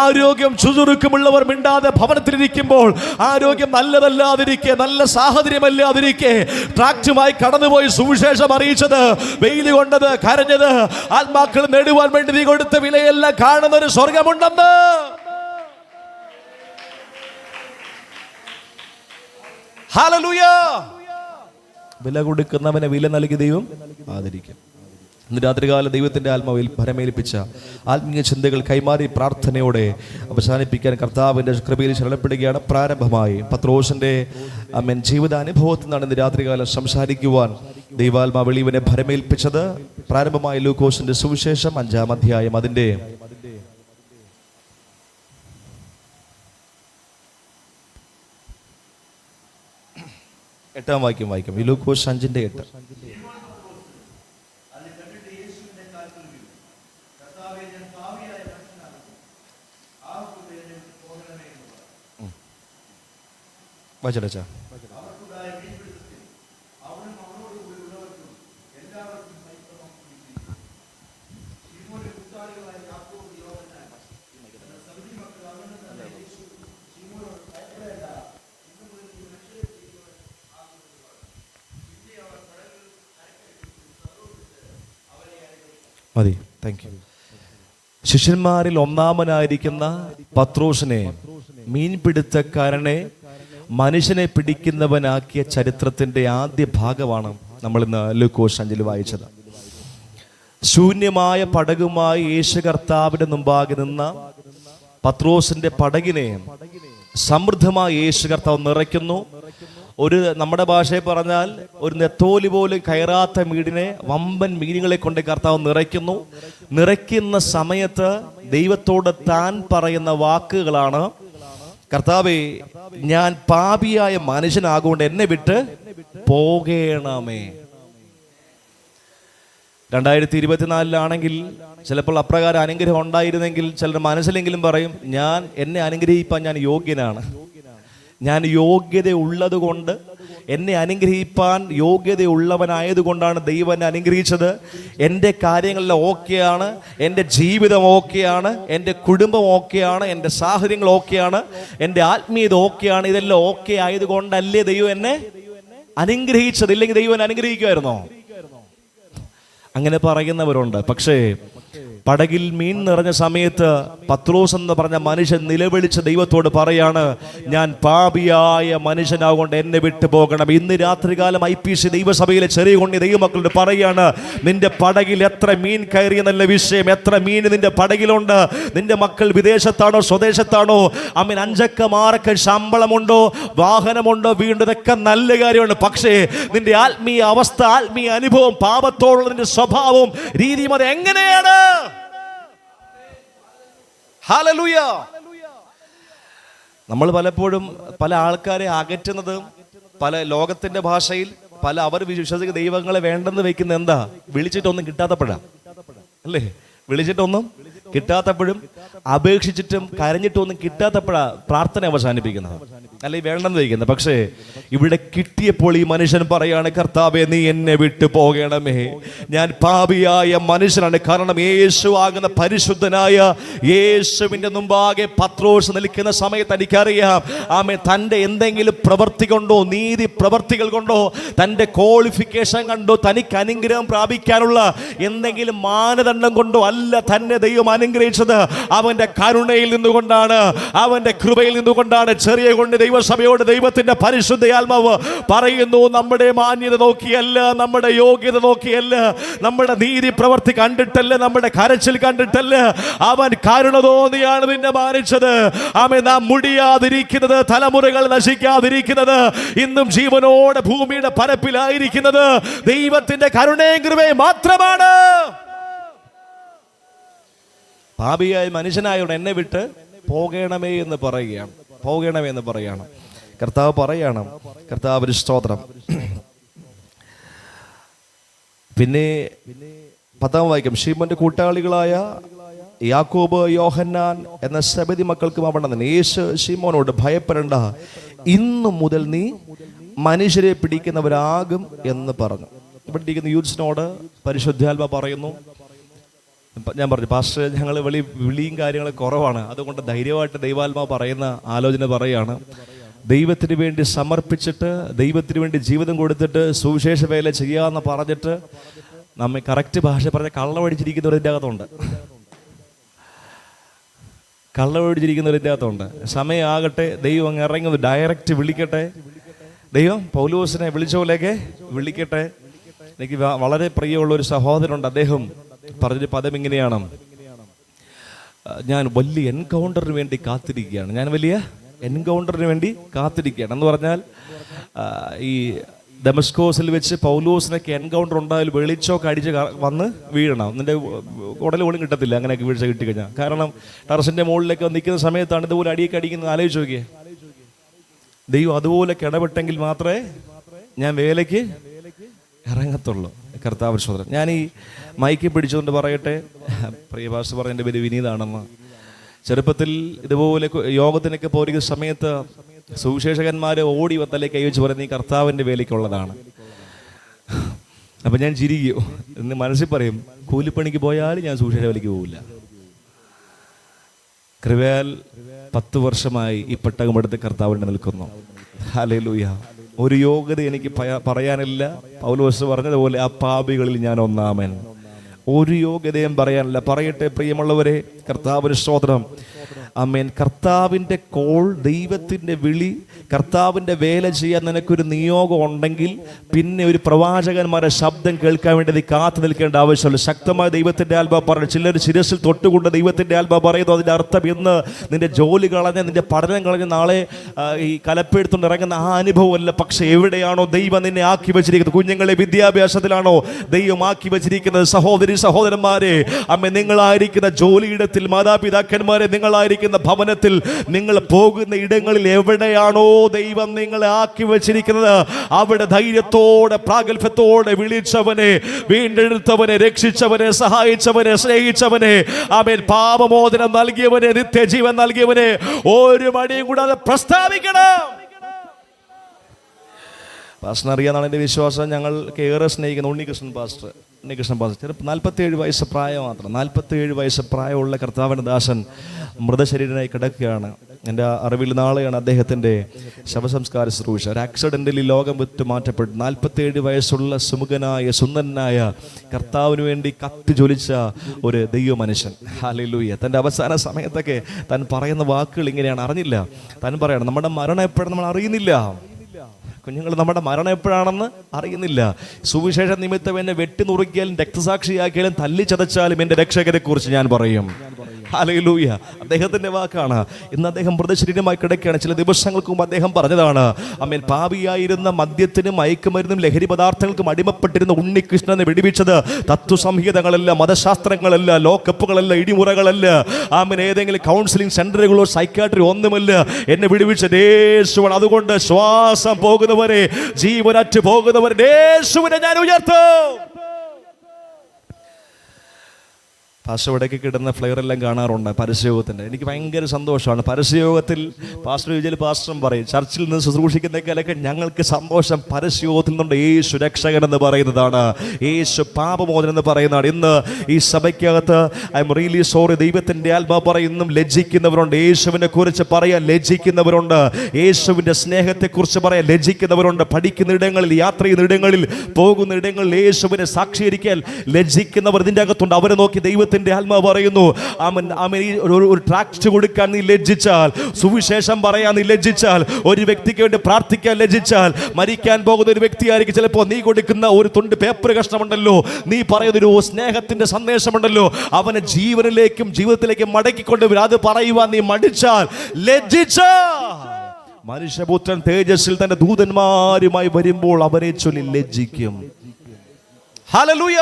ആരോഗ്യം ചുറുക്കുമുള്ളവർ മിണ്ടാതെ ഭവനത്തിലിരിക്കുമ്പോൾ, ആരോഗ്യം നല്ലതല്ലാതിരിക്കെ, നല്ല സാഹചര്യമല്ലാതിരിക്കെ ട്രാക്റ്റുമായി കടന്നുപോയി സുവിശേഷം അറിയിച്ചത്, വെയിൽ കൊണ്ടത്, കരഞ്ഞത്, ആത്മാക്കൾ നേടുവാൻ വേണ്ടി നീ കൊടുത്ത വിലയെല്ലാം കാണുന്ന ഒരു സ്വർഗമുണ്ടെന്ന്. ഹല്ലേലൂയ. വില കൊടുക്കുന്നവനെ വില നൽകി ദൈവം ആദരിക്കും. ഇന്ന് രാത്രികാലം ദൈവത്തിന്റെ ആത്മാവിൽ ഭരമേൽപ്പിച്ച ആത്മീയ ചിന്തകൾ കൈമാറി പ്രാർത്ഥനയോടെ അവസാനിപ്പിക്കാൻ കർത്താവിന്റെ കൃപയിൽ ശരണപ്പെടുകയാണ്. പ്രാരംഭമായി പത്രോസിന്റെ ജീവിതാനുഭവത്തിൽ നിന്നാണ് ഇന്ന് രാത്രികാലം സംസാരിക്കുവാൻ ദൈവാത്മാ വെളിവനെ ഭരമേൽപ്പിച്ചത്. പ്രാരംഭമായ ലൂക്കോസിന്റെ സുവിശേഷം 5-ാം അധ്യായം അതിന്റെ 8-ാം വാക്യം വായിക്കാം. ലൂക്കോസ് 5:8. വായിച്ചടച്ചാ. മതി, താങ്ക് യു. ശിഷ്യന്മാരിൽ ഒന്നാമനായിരിക്കുന്ന പത്രോസിനെ, മീൻപിടുത്തക്കാരനെ മനുഷ്യനെ പിടിക്കുന്നവനാക്കിയ ചരിത്രത്തിന്റെ ആദ്യ ഭാഗമാണ് നമ്മൾ ഇന്ന് ലൂക്കോസ് 5 വായിച്ചത്. ശൂന്യമായ പടകുമായി യേശു കർത്താവിന്റെ മുമ്പാകെ നിന്ന പത്രോസിന്റെ പടകിനെ സമൃദ്ധമായി യേശു കർത്താവ് നിറയ്ക്കുന്നു. ഒരു നമ്മുടെ ഭാഷയിൽ പറഞ്ഞാൽ ഒരു നെത്തോലി പോലും കയറാത്ത മീനിനെ, വമ്പൻ മീനുകളെ കൊണ്ട് കർത്താവ് നിറയ്ക്കുന്നു. നിറയ്ക്കുന്ന സമയത്ത് ദൈവത്തോട് താൻ പറയുന്ന വാക്കുകളാണ്, കർത്താവേ, ഞാൻ പാപിയായ മനുഷ്യനാകൊണ്ട് എന്നെ വിട്ട് പോകേണമേ. 2024 ചിലപ്പോൾ അപ്രകാരം അനുഗ്രഹം ഉണ്ടായിരുന്നെങ്കിൽ ചിലർ മനസ്സിലെങ്കിലും പറയും, എന്നെ അനുഗ്രഹിപ്പാൻ ഞാൻ യോഗ്യനാണ്, ഞാൻ യോഗ്യത ഉള്ളത് കൊണ്ട് എന്നെ അനുഗ്രഹിപ്പാൻ യോഗ്യതയുള്ളവനായതുകൊണ്ടാണ് ദൈവം എന്നെ അനുഗ്രഹിച്ചത്. എൻ്റെ കാര്യങ്ങളെല്ലാം ഓക്കെയാണ്, എൻ്റെ ജീവിതം ഓക്കെയാണ്, എൻ്റെ കുടുംബം ഓക്കെയാണ്, എൻ്റെ സാഹചര്യങ്ങൾ ഓക്കെയാണ്, എൻ്റെ ആത്മീയത ഓക്കെയാണ്. ഇതെല്ലാം ഓക്കെ ആയതുകൊണ്ടല്ലേ ദൈവം എന്നെ അനുഗ്രഹിച്ചത്. ഇല്ലെങ്കിൽ ദൈവം എന്നെ അനുഗ്രഹിക്കുമായിരുന്നോ? അങ്ങനെ പറയുന്നവരുണ്ട്. പക്ഷേ പടകിൽ മീൻ നിറഞ്ഞ സമയത്ത് പത്രോസ് എന്ന് പറഞ്ഞ മനുഷ്യൻ നിലവിളിച്ച ദൈവത്തോട് പറയാണ്, ഞാൻ പാപിയായ മനുഷ്യനാകൊണ്ട് എന്നെ വിട്ടു പോകണം. ഇന്ന് രാത്രികാലം IPC ദൈവസഭയിലെ ചെറിയ കൊണ്ടി ദൈവമക്കളോട് പറയാണ്, നിന്റെ പടകിൽ എത്ര മീൻ കയറിയെന്നല്ല വിഷയം, എത്ര മീൻ നിന്റെ പടകിലുണ്ട്. നിന്റെ മക്കൾ വിദേശത്താണോ സ്വദേശത്താണോ, അമ്മൻ 5 അക്ക 6 അക്ക ശമ്പളമുണ്ടോ, വാഹനമുണ്ടോ, വീണ്ടതൊക്കെ നല്ല കാര്യമാണ്. പക്ഷേ നിന്റെ ആത്മീയ അവസ്ഥ, ആത്മീയ അനുഭവം, പാപത്തോടുള്ള നിന്റെ സ്വഭാവവും രീതിയും അത് എങ്ങനെയാണ്? ഹല്ലേലൂയ. നമ്മൾ പലപ്പോഴും പല ആൾക്കാരെ അകറ്റുന്നത്, പല ലോകത്തിന്റെ ഭാഷയിൽ പല അവർ വിശ്വസിക്കുന്ന ദൈവങ്ങളെ വേണ്ടെന്ന് വെക്കുന്ന എന്താ, വിളിച്ചിട്ടൊന്നും കിട്ടാത്തപ്പോഴാ അല്ലേ? വിളിച്ചിട്ടൊന്നും കിട്ടാത്തപ്പോഴും അപേക്ഷിച്ചിട്ടും കരഞ്ഞിട്ടൊന്നും കിട്ടാത്തപ്പോഴാ പ്രാർത്ഥന അവസാനിപ്പിക്കുന്നത്, അല്ലെങ്കിൽ വേണ്ടെന്ന് വയ്ക്കുന്നത്. പക്ഷേ ഇവിടെ കിട്ടിയപ്പോൾ ഈ മനുഷ്യൻ പറയാണ്, കർത്താവേ നീ എന്നെ വിട്ടു പോകണമേ, ഞാൻ പാപിയായ മനുഷ്യനാണ്. കാരണം യേശു ആകുന്ന പരിശുദ്ധനായ യേശുവിൻ്റെ മുമ്പാകെ പത്രോസ് നിൽക്കുന്ന സമയത്ത് എനിക്കറിയാം, ആമേ തൻ്റെ എന്തെങ്കിലും പ്രവൃത്തി കൊണ്ടോ, നീതി പ്രവൃത്തികൾ കൊണ്ടോ, തൻ്റെ ക്വാളിഫിക്കേഷൻ കണ്ടോ, തനിക്ക് അനുഗ്രഹം പ്രാപിക്കാനുള്ള എന്തെങ്കിലും മാനദണ്ഡം കൊണ്ടോ അല്ല തന്നെ ദൈവം അനുഗ്രഹിച്ചത്. അവന്റെ കരുണയിൽ നിന്നുകൊണ്ടാണ്, അവന്റെ കൃപയിൽ നിന്നുകൊണ്ടാണ്. ചെറിയ കൊണ്ട് ദൈവസഭയോട് ദൈവത്തിന്റെ പരിശുദ്ധ ആത്മാവ് പറയുന്നു, നമ്മുടെ മാന്യത നോക്കിയല്ല, നമ്മുടെ യോഗ്യത നോക്കിയല്ല, നമ്മുടെ നീതി പ്രവൃത്തി കണ്ടിട്ടല്ല, നമ്മുടെ കരച്ചിൽ കണ്ടിട്ടല്ല, അവൻ കരുണ തോന്നിയാണ് നിന്നെ മാനിച്ചത്. ആമേൻ. നാം മുടിയാതിരിക്കുന്നത്, തലമുറകൾ നശിക്കാതിരിക്കുന്നത്, ഇന്നും ജീവനോടെ ഭൂമിയുടെ പരപ്പിലായിരിക്കുന്നത് ദൈവത്തിന്റെ കരുണയും കൃപയും മാത്രമാണ്. പാപിയായ മനുഷ്യനായോട് എന്നെ വിട്ട് പോകണമേ എന്ന് പറയുകയാണ്, പോകണമേ എന്ന് പറയണം. കർത്താവ് പറയണം, കർത്താവിന് സ്തോത്രം. പിന്നെ 10 വാക്യം, ശിമോന്റെ കൂട്ടാളികളായ യാക്കോബ്, യോഹന്നാൻ എന്ന സെബദി മക്കൾക്കും അവിടെ യേശു ശിമോനോട് ഭയപ്പെടേണ്ട, ഇന്നു മുതൽ നീ മനുഷ്യരെ പിടിക്കുന്നവരാകും എന്ന് പറഞ്ഞു. ഇവിടെ ഇരിക്കുന്ന യൂത്ത്സിനോട് പരിശുദ്ധാത്മ പറയുന്നു, ഞാൻ പറഞ്ഞു പാസ്റ്റർ ഞങ്ങൾ വിളിയും കാര്യങ്ങളും കുറവാണ്, അതുകൊണ്ട് ധൈര്യമായിട്ട് ദൈവാത്മാ പറയുന്ന ആലോചന പറയാണ്. ദൈവത്തിന് വേണ്ടി സമർപ്പിച്ചിട്ട്, ദൈവത്തിന് വേണ്ടി ജീവിതം കൊടുത്തിട്ട് സുവിശേഷ വേല ചെയ്യാമെന്ന് പറഞ്ഞിട്ട് നമ്മെ കറക്റ്റ് ഭാഷ പറഞ്ഞ കള്ളമടിച്ചിരിക്കുന്നവരിൻ്റെ അകത്തുണ്ട്, കള്ളമടിച്ചിരിക്കുന്നവരിൻ്റെ അകത്തുണ്ട്. സമയമാകട്ടെ, ദൈവം അങ്ങ് ഇറങ്ങുന്നു, ഡയറക്റ്റ് വിളിക്കട്ടെ. ദൈവം പൗലോസിനെ വിളിച്ച പോലെയൊക്കെ വിളിക്കട്ടെ. എനിക്ക് വളരെ പ്രിയമുള്ള ഒരു സഹോദരനുണ്ട്, അദ്ദേഹം പറഞ്ഞൊരു പദം ഇങ്ങനെയാണ്, ഞാൻ വലിയ എൻകൗണ്ടറിന് വേണ്ടി കാത്തിരിക്കുകയാണ്, ഞാൻ വലിയ എൻകൗണ്ടറിന് വേണ്ടി കാത്തിരിക്കുകയാണ് എന്ന് പറഞ്ഞാൽ, ഈ ദമസ്കോസിൽ വെച്ച് പൗലോസിനൊക്കെ എൻകൗണ്ടർ ഉണ്ടായാലും വെളിച്ചമൊക്കെ അടിച്ച് വന്ന് വീഴണം, നിന്റെ ഉടൽ പോലും കിട്ടത്തില്ല അങ്ങനെയൊക്കെ വീഴ്ച കിട്ടിക്കഴിഞ്ഞാൽ. കാരണം ടെറസിന്റെ മുകളിലൊക്കെ നിൽക്കുന്ന സമയത്താണ് ഇതുപോലെ അടിയൊക്കെ അടിക്കുന്നത്. ആലോചിച്ച് നോക്കിയേ, ദൈവം അതുപോലെ കിടപെട്ടെങ്കിൽ മാത്രമേ ഞാൻ വേലയ്ക്ക് ഇറങ്ങത്തുള്ളൂ. കർത്താവ് സഹോദരൻ, ഞാൻ ഈ മൈക്ക് പിടിച്ചുകൊണ്ട് പറയട്ടെ, പ്രിയ പാസ്റ്റർ പറഞ്ഞ എൻ്റെ പേര് വിനീതാണെന്ന്. ചെറുപ്പത്തിൽ ഇതുപോലെ യോഗത്തിനൊക്കെ പോയിരിക്കുന്ന സമയത്ത് സുവിശേഷകന്മാരെ ഓടി വത്തലേക്ക് കൈവച്ച് പറയുന്നത് ഈ കർത്താവിൻ്റെ വേലയ്ക്കുള്ളതാണ്. അപ്പം ഞാൻ ചിരിക്കും, എന്ന് മനസ്സിൽ പറയും, കൂലിപ്പണിക്ക് പോയാലും ഞാൻ സുവിശേഷ വേലയ്ക്ക് പോകില്ല. കൃപയാൽ 10 വർഷമായി ഈ പെട്ടകമെടുത്ത് കർത്താവിൻ്റെ നിൽക്കുന്നു. ഹല്ലേലൂയ. ഒരു യോഗ്യത എനിക്ക് പറയാനില്ല. പൗലോസ് പറഞ്ഞതുപോലെ ആ പാപികളിൽ ഞാൻ ഒന്നാമൻ. ഒരു യോഗ്യതയും പറയാനില്ല. പറയട്ടെ പ്രിയമുള്ളവരെ, കർത്താവിന് സ്തോത്രം. ആമേൻ. കർത്താവിൻ്റെ കോൾ, ദൈവത്തിൻ്റെ വിളി, കർത്താവിൻ്റെ വേല ചെയ്യാൻ നിനക്കൊരു നിയോഗം ഉണ്ടെങ്കിൽ പിന്നെ ഒരു പ്രവാചകന്മാരുടെ ശബ്ദം കേൾക്കാൻ വേണ്ടി നീ കാത്തു നിൽക്കേണ്ട ആവശ്യമില്ല. ശക്തമായ ദൈവത്തിൻ്റെ ആത്മാവ് പറഞ്ഞു. ചിലർ ശിരസിൽ തൊട്ടുകൊണ്ട് ദൈവത്തിൻ്റെ ആത്മാവ് പറയുന്നു, അതിൻ്റെ അർത്ഥം ഇന്ന് നിന്റെ ജോലി കളഞ്ഞ്, നിന്റെ പഠനം കളഞ്ഞ് നാളെ ഈ കലപ്പെടുത്തുകൊണ്ട് ഇറങ്ങുന്ന ആ അനുഭവമല്ല. പക്ഷെ എവിടെയാണോ ദൈവം നിന്നെ ആക്കി വെച്ചിരിക്കുന്നത്, കുഞ്ഞുങ്ങളെ വിദ്യാഭ്യാസത്തിലാണോ ദൈവം ആക്കി വെച്ചിരിക്കുന്നത്, സഹോദരി സഹോദരന്മാരെ, അമ്മ നിങ്ങളായിരിക്കുന്ന ജോലിയിടത്തിൽ, മാതാപിതാക്കന്മാരെ നിങ്ങളായിരിക്കുന്ന ഭവനത്തിൽ, നിങ്ങൾ പോകുന്ന ഇടങ്ങളിൽ എവിടെയാണോ ദൈവം നിങ്ങളെ ആക്കി വെച്ചിരിക്കുന്നത്, അവിടെ ധൈര്യത്തോടെ പ്രാഗൽഭ്യത്തോടെ വിളിച്ചവനെ, വീണ്ടെടുത്തവനെ, രക്ഷിച്ചവനെ, സഹായിച്ചവനെ, സ്നേഹിച്ചവനെ, ആമേൻ, പാപമോചനം നൽകിയവനെ, നിത്യജീവൻ നൽകിയവനെ ഒരു മടിയും കൂടാതെ പ്രസ്താവിക്കണം. പാസ്റ്ററിനെ അറിയാമെന്നാണ് എൻ്റെ വിശ്വാസം. ഞങ്ങൾക്ക് ഏറെ സ്നേഹിക്കുന്ന ഉണ്ണികൃഷ്ണൻ പാസ്റ്റർ ചെറുപ്പം 47 വയസ്സ് പ്രായം മാത്രം. 47 വയസ്സ് പ്രായമുള്ള കർത്താവിൻ്റെ ദാസൻ മൃതശരീരനായി കിടക്കുകയാണ്. എൻ്റെ അറിവിൽ നാളെയാണ് അദ്ദേഹത്തിൻ്റെ ശവസംസ്കാര ശുശ്രൂഷ. ഒരു ആക്സിഡൻറ്റിൽ ഈ ലോകം വിട്ട് മാറ്റപ്പെട്ടു. 47 വയസ്സുള്ള സുമുഖനായ സുന്ദരനായ കർത്താവിന് വേണ്ടി കത്തി ജ്വലിച്ച ഒരു ദൈവ മനുഷ്യൻ. ഹല്ലേലൂയ. തൻ്റെ അവസാന സമയത്തൊക്കെ താൻ പറയുന്ന വാക്കുകൾ ഇങ്ങനെയാണ്. അറിഞ്ഞില്ല, താൻ പറയണം, നമ്മുടെ മരണം എപ്പോഴും നമ്മൾ അറിയുന്നില്ല. കുഞ്ഞുങ്ങൾ, നമ്മുടെ മരണം എപ്പോഴാണെന്ന് അറിയുന്നില്ല. സുവിശേഷ നിമിത്തം എന്നെ വെട്ടി നുറുക്കിയാലും രക്തസാക്ഷിയാക്കിയാലും തല്ലിച്ചതച്ചാലും എൻ്റെ രക്ഷകരെ കുറിച്ച് ഞാൻ പറയും. ഹല്ലേലൂയ. അദ്ദേഹത്തിന്റെ വാക്കാണ്. ഇന്ന് അദ്ദേഹം മൃതശരീരമായി കിടക്കുകയാണ്. ചില ദിവസങ്ങൾക്ക് മുമ്പ് അദ്ദേഹം പറഞ്ഞതാണ്, ആമേൻ, പാപിയായിരുന്ന മദ്യത്തിനും മയക്കുമരുന്നും ലഹരി പദാർത്ഥങ്ങൾക്കും അടിമപ്പെട്ടിരുന്ന ഉണ്ണികൃഷ്ണനെ വെടിവെച്ചത് തത്വസംഹിതകളല്ല, മതശാസ്ത്രങ്ങളല്ല, ലോക്കപ്പുകളല്ല, ഇടിമുറകളല്ല, ആമേൻ, ഏതെങ്കിലും കൗൺസിലിംഗ് സെന്ററുകളോ സൈക്കാട്രി ഒന്നുമല്ല. എന്നെ വെടിവെച്ചത് യേശുവാണ്. അതുകൊണ്ട് ശ്വാസം പോകുന്നവരെ, ജീവനറ്റ് പോകുന്നവരെ യേശുവിനെ ഞാൻ ഉയർത്തും. പാസ്റ്റർ ഇടയ്ക്ക് കിട്ടുന്ന ഫ്ലെയറെല്ലാം കാണാറുണ്ട് പരസ്യയോഗത്തിൻ്റെ. എനിക്ക് ഭയങ്കര സന്തോഷമാണ്. പരസ്യയോഗത്തിൽ പാസ്റ്റർ വിജയൽ പാസ്റ്ററും പറയും, ചർച്ചിൽ നിന്ന് ശുശ്രൂഷിക്കുന്നതിലൊക്കെ ഞങ്ങൾക്ക് സന്തോഷം പരസ്യയോഗത്തിൽ നിന്നുണ്ട്. യേശു രക്ഷകൻ എന്ന് പറയുന്നതാണ്, യേശു പാപമോചനം എന്ന് പറയുന്നതാണ്. ഇന്ന് ഈ സഭയ്ക്കകത്ത് ഐ എം റിയലി സോറി, ദൈവത്തിൻ്റെ ആത്മാവ് പറയുന്നു, ലജ്ജിക്കുന്നവരുണ്ട്. യേശുവിനെ കുറിച്ച് പറയാൻ ലജ്ജിക്കുന്നവരുണ്ട്. യേശുവിൻ്റെ സ്നേഹത്തെക്കുറിച്ച് പറയാൻ ലജ്ജിക്കുന്നവരുണ്ട്. പഠിക്കുന്ന ഇടങ്ങളിൽ, യാത്ര ചെയ്യുന്ന ഇടങ്ങളിൽ, പോകുന്ന ഇടങ്ങളിൽ യേശുവിനെ സാക്ഷീകരിക്കാൻ ലജ്ജിക്കുന്നവർ ഇതിൻ്റെ അകത്തുണ്ട്. അവരെ നോക്കി ദൈവത്തിന്റെ ആത്മാവ് പറയുന്നു, ഒരു ട്രാക്ട് കൊടുക്കാൻ നീ ലജ്ജിച്ചാൽ, സുവിശേഷം പറയാൻ നീ ലജ്ജിച്ചാൽ, ഒരു വ്യക്തിക്ക് വേണ്ടി പ്രാർത്ഥിക്കാൻ ലജ്ജിച്ചാൽ, മരിക്കാൻ പോകുന്ന ഒരു വ്യക്തിയായിരിക്കും ചിലപ്പോൾ നീ കൊടുക്കുന്ന ഒരു തുണ്ട് പേപ്പർ കഷ്ണമുണ്ടല്ലോ, നീ പറയുന്നൊരു സ്നേഹത്തിന്റെ സന്ദേശമുണ്ടല്ലോ, അവനെ ജീവനിലേക്കും ജീവിതത്തിലേക്കും മടക്കിക്കൊണ്ടുവരും. അത് പറയുവാൻ നീ മടിച്ചാൽ, ലജ്ജിച്ചാൽ, മനുഷ്യപുത്രൻ തേജസ്സിൽ തന്റെ ദൂതന്മാരുമായി വരുമ്പോൾ അവരെ ചൊല്ലി ലജ്ജിക്കും. ഹല്ലേലൂയ.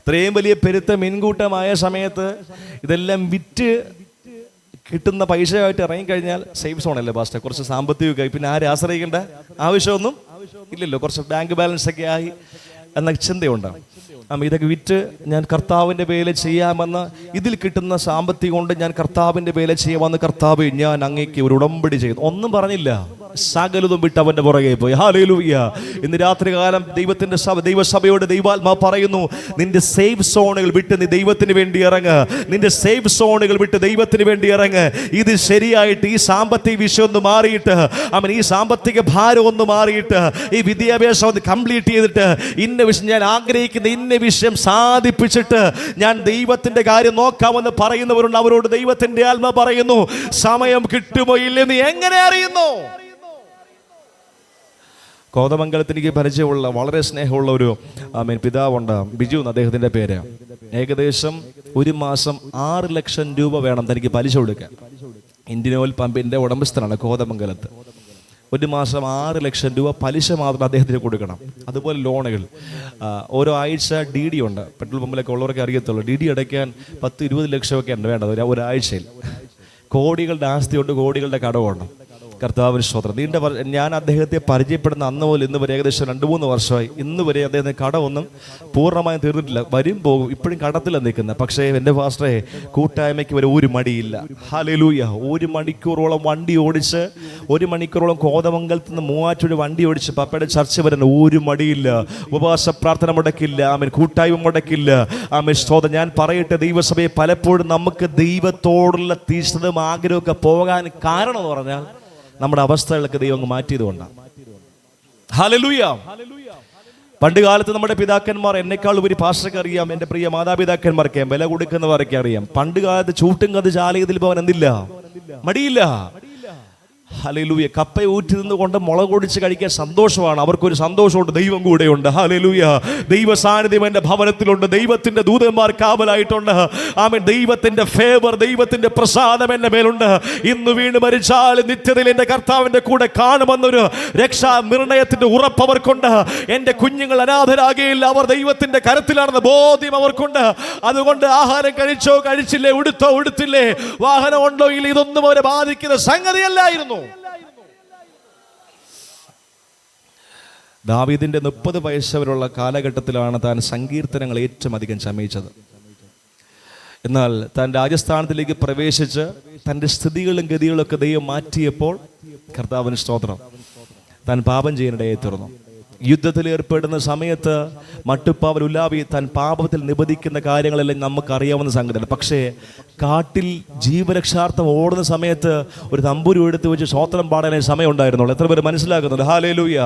ഇത്രയും വലിയ പെരുത്ത മീൻകൂട്ടമായ സമയത്ത് ഇതെല്ലാം വിറ്റ് കിട്ടുന്ന പൈസയായിട്ട് ഇറങ്ങിക്കഴിഞ്ഞാൽ സേഫ് സോണല്ലേ പാസ്റ്റർ, കുറച്ച് സാമ്പത്തികമായി പിന്നെ ആരെ ആശ്രയിക്കേണ്ട ആവശ്യമൊന്നും ഇല്ലല്ലോ, കുറച്ച് ബാങ്ക് ബാലൻസ് ഒക്കെ ആയി എന്ന ചിന്തയുണ്ട്. ഇതൊക്കെ വിറ്റ് ഞാൻ കർത്താവിൻ്റെ വേല ചെയ്യാമെന്ന്, ഇതിൽ കിട്ടുന്ന സാമ്പത്തികം കൊണ്ട് ഞാൻ കർത്താവിൻ്റെ വേല ചെയ്യാമെന്ന്, കർത്താവ് ഞാൻ അങ്ങേക്ക് ഒരു ഉടമ്പടി ചെയ്തു. ഒന്നും പറഞ്ഞില്ല, സകലതും വിട്ട് അവന്റെ പുറകെ പോയി. ഹല്ലേലൂയ. ഇന്ന് രാത്രികാലം ദൈവത്തിന്റെ ദൈവസഭയോട് ദൈവാത്മാ പറയുന്നു, നിന്റെ സേഫ് സോണുകൾ വിട്ട് നീ ദൈവത്തിന് വേണ്ടി ഇറങ്ങ്. നിന്റെ സേഫ് സോണുകൾ വിട്ട് ദൈവത്തിന് വേണ്ടി ഇറങ്ങ്. ഇത് ശരിയായിട്ട് ഈ സാമ്പത്തിക വിഷയം ഒന്ന് മാറിയിട്ട്, ഈ സാമ്പത്തിക ഭാരം ഒന്ന് മാറിയിട്ട്, ഈ വിദ്യാഭ്യാസം ഒന്ന് കംപ്ലീറ്റ് ചെയ്തിട്ട്, ഇന്ന വിഷയം ഞാൻ ആഗ്രഹിക്കുന്ന ഇന്ന വിഷയം സാധിപ്പിച്ചിട്ട് ഞാൻ ദൈവത്തിന്റെ കാര്യം നോക്കാമെന്ന് പറയുന്നവരുണ്ട്. അവരോട് ദൈവത്തിന്റെ ആത്മാ പറയുന്നു, സമയം കിട്ടുമോ ഇല്ലെന്ന് എങ്ങനെ അറിയുന്നു? കോതമംഗലത്ത് എനിക്ക് പരിചയമുള്ള വളരെ സ്നേഹമുള്ള ഒരു പിതാവുണ്ട്, ബിജു എന്ന് അദ്ദേഹത്തിൻ്റെ പേര്. ഏകദേശം ഒരു മാസം 6 ലക്ഷം രൂപ വേണം തനിക്ക് പലിശ കൊടുക്കാൻ. ഇന്ത്യൻ ഓയിൽ പമ്പിൻ്റെ ഉടമസ്ഥനാണ് കോതമംഗലത്ത്. ഒരു മാസം 6 ലക്ഷം രൂപ പലിശ മാത്രം അദ്ദേഹത്തിന് കൊടുക്കണം. അതുപോലെ ലോണുകൾ ഓരോ ആഴ്ച DD ഉണ്ട്. പെട്രോൾ പമ്പിലൊക്കെ ഉള്ളവർക്ക് അറിയത്തുള്ളൂ, DD അടയ്ക്കാൻ 10-20 ലക്ഷമൊക്കെ ഉണ്ട് വേണ്ടത് ഒരാഴ്ചയിൽ. കോടികളുടെ ആസ്തിയുണ്ട്, കോടികളുടെ കടവുണ്ട്. കർത്താവിന് സ്തോത്രം. ഞാൻ അദ്ദേഹത്തെ പരിചയപ്പെടുന്ന അന്ന് പോലെ ഇന്ന് വരെ ഏകദേശം 2-3 വർഷമായി. ഇന്ന് വരെ അദ്ദേഹത്തിന് കടമൊന്നും പൂർണ്ണമായും തീർന്നിട്ടില്ല. വരും പോകും, ഇപ്പോഴും കടത്തിലാണ് നിൽക്കുന്നത്. പക്ഷേ എൻ്റെ പാസ്റ്ററെ, കൂട്ടായ്മയ്ക്ക് വരെ ഒരു മടിയില്ല. ഹല്ലേലൂയ. 1 മണിക്കൂറോളം വണ്ടി ഓടിച്ച്, 1 മണിക്കൂറോളം കോതമംഗലത്ത് നിന്ന് മൂവാറ്റൂർ വണ്ടി ഓടിച്ച് പപ്പയുടെ ചർച്ച വരുന്ന ഒരു മടിയില്ല. ഉപവാസ പ്രാർത്ഥന മുടക്കില്ല, കൂട്ടായ്മ മുടക്കില്ല. സ്തോത്രം. ഞാൻ പറയട്ടെ, ദൈവസഭയെ പലപ്പോഴും നമുക്ക് ദൈവത്തോടുള്ള തീഷ്ണതയും ആഗ്രഹമൊക്കെ പോകാൻ കാരണം എന്ന് പറഞ്ഞാൽ നമ്മുടെ അവസ്ഥകളൊക്കെ ദൈവം അങ്ങ് മാറ്റിയതുകൊണ്ടാണ്. ഹല്ലേലൂയ. പണ്ട് കാലത്ത് നമ്മുടെ പിതാക്കന്മാർ, എന്നെക്കാൾ ഉപരി പാസ്റ്റർക്ക് അറിയാം, എൻ്റെ പ്രിയ മാതാപിതാക്കന്മാർക്ക് വില കൊടുക്കുന്നവരൊക്കെ അറിയാം, പണ്ട് കാലത്ത് ചൂട്ടും കത് ചാലയത്തിൽ പോകാൻ എന്തില്ല, മടിയില്ല. ഹല്ലേലൂയ. കപ്പ ഊറ്റി നിന്നുകൊണ്ട് മുളക് ഒടിച്ച് കഴിക്കാൻ സന്തോഷമാണ്. അവർക്കൊരു സന്തോഷമുണ്ട്, ദൈവം കൂടെയുണ്ട്. ഹല്ലേലൂയ. ദൈവ സാന്നിധ്യം എൻ്റെ ഭവനത്തിലുണ്ട്, ദൈവത്തിന്റെ ദൂതന്മാർ കാവലായിട്ടുണ്ട്. ദൈവത്തിന്റെ ഫേവർ, ദൈവത്തിന്റെ പ്രസാദം എൻ്റെ മേലുണ്ട്. ഇന്ന് വീണ് മരിച്ചാൽ നിത്യതയിൽ എൻ്റെ കർത്താവിന്റെ കൂടെ കാണുമെന്നൊരു രക്ഷാ നിർണയത്തിന്റെ ഉറപ്പ് അവർക്കുണ്ട്. എൻ്റെ കുഞ്ഞുങ്ങൾ അനാഥരാകുകയില്ല, അവർ ദൈവത്തിന്റെ കരത്തിലാണെന്ന് ബോധ്യം അവർക്കുണ്ട്. അതുകൊണ്ട് ആഹാരം കഴിച്ചോ കഴിച്ചില്ലേ, ഉടുത്തോ ഉടുത്തില്ലേ, വാഹനം ഉണ്ടോ ഇല്ല, ഇതൊന്നും അവരെ ബാധിക്കുന്ന സംഗതിയല്ലായിരുന്നു. ദാവീദിന്റെ 30 വയസ്സ് വരെയുള്ള കാലഘട്ടത്തിലാണ് താൻ സങ്കീർത്തനങ്ങൾ ഏറ്റവും അധികം ചമയിച്ചത്. എന്നാൽ താൻ രാജസ്ഥാനത്തിലേക്ക് പ്രവേശിച്ച് തൻ്റെ സ്ഥിതികളും ഗതികളൊക്കെ ദൈവം മാറ്റിയപ്പോൾ, കർത്താവിന് സ്തോത്രം, താൻ പാപം ചെയ്യാനിടയെ തീർന്നു. യുദ്ധത്തിൽ ഏർപ്പെടുന്ന സമയത്ത് മട്ടുപ്പാവൽ ഉലാവി താൻ പാപത്തിൽ നിബന്ധിക്കുന്ന കാര്യങ്ങളെല്ലാം നമുക്കറിയാവുന്ന സംഗതിയാണ്. പക്ഷേ കാട്ടിൽ ജീവരക്ഷാർത്ഥം ഓടുന്ന സമയത്ത് ഒരു തമ്പുരു എടുത്ത് വെച്ച് സ്തോത്രം പാടാനേ സമയം ഉണ്ടായിരുന്നുള്ളൂ. എത്ര പേര് മനസ്സിലാക്കുന്നുണ്ട്? ഹല്ലേലൂയ.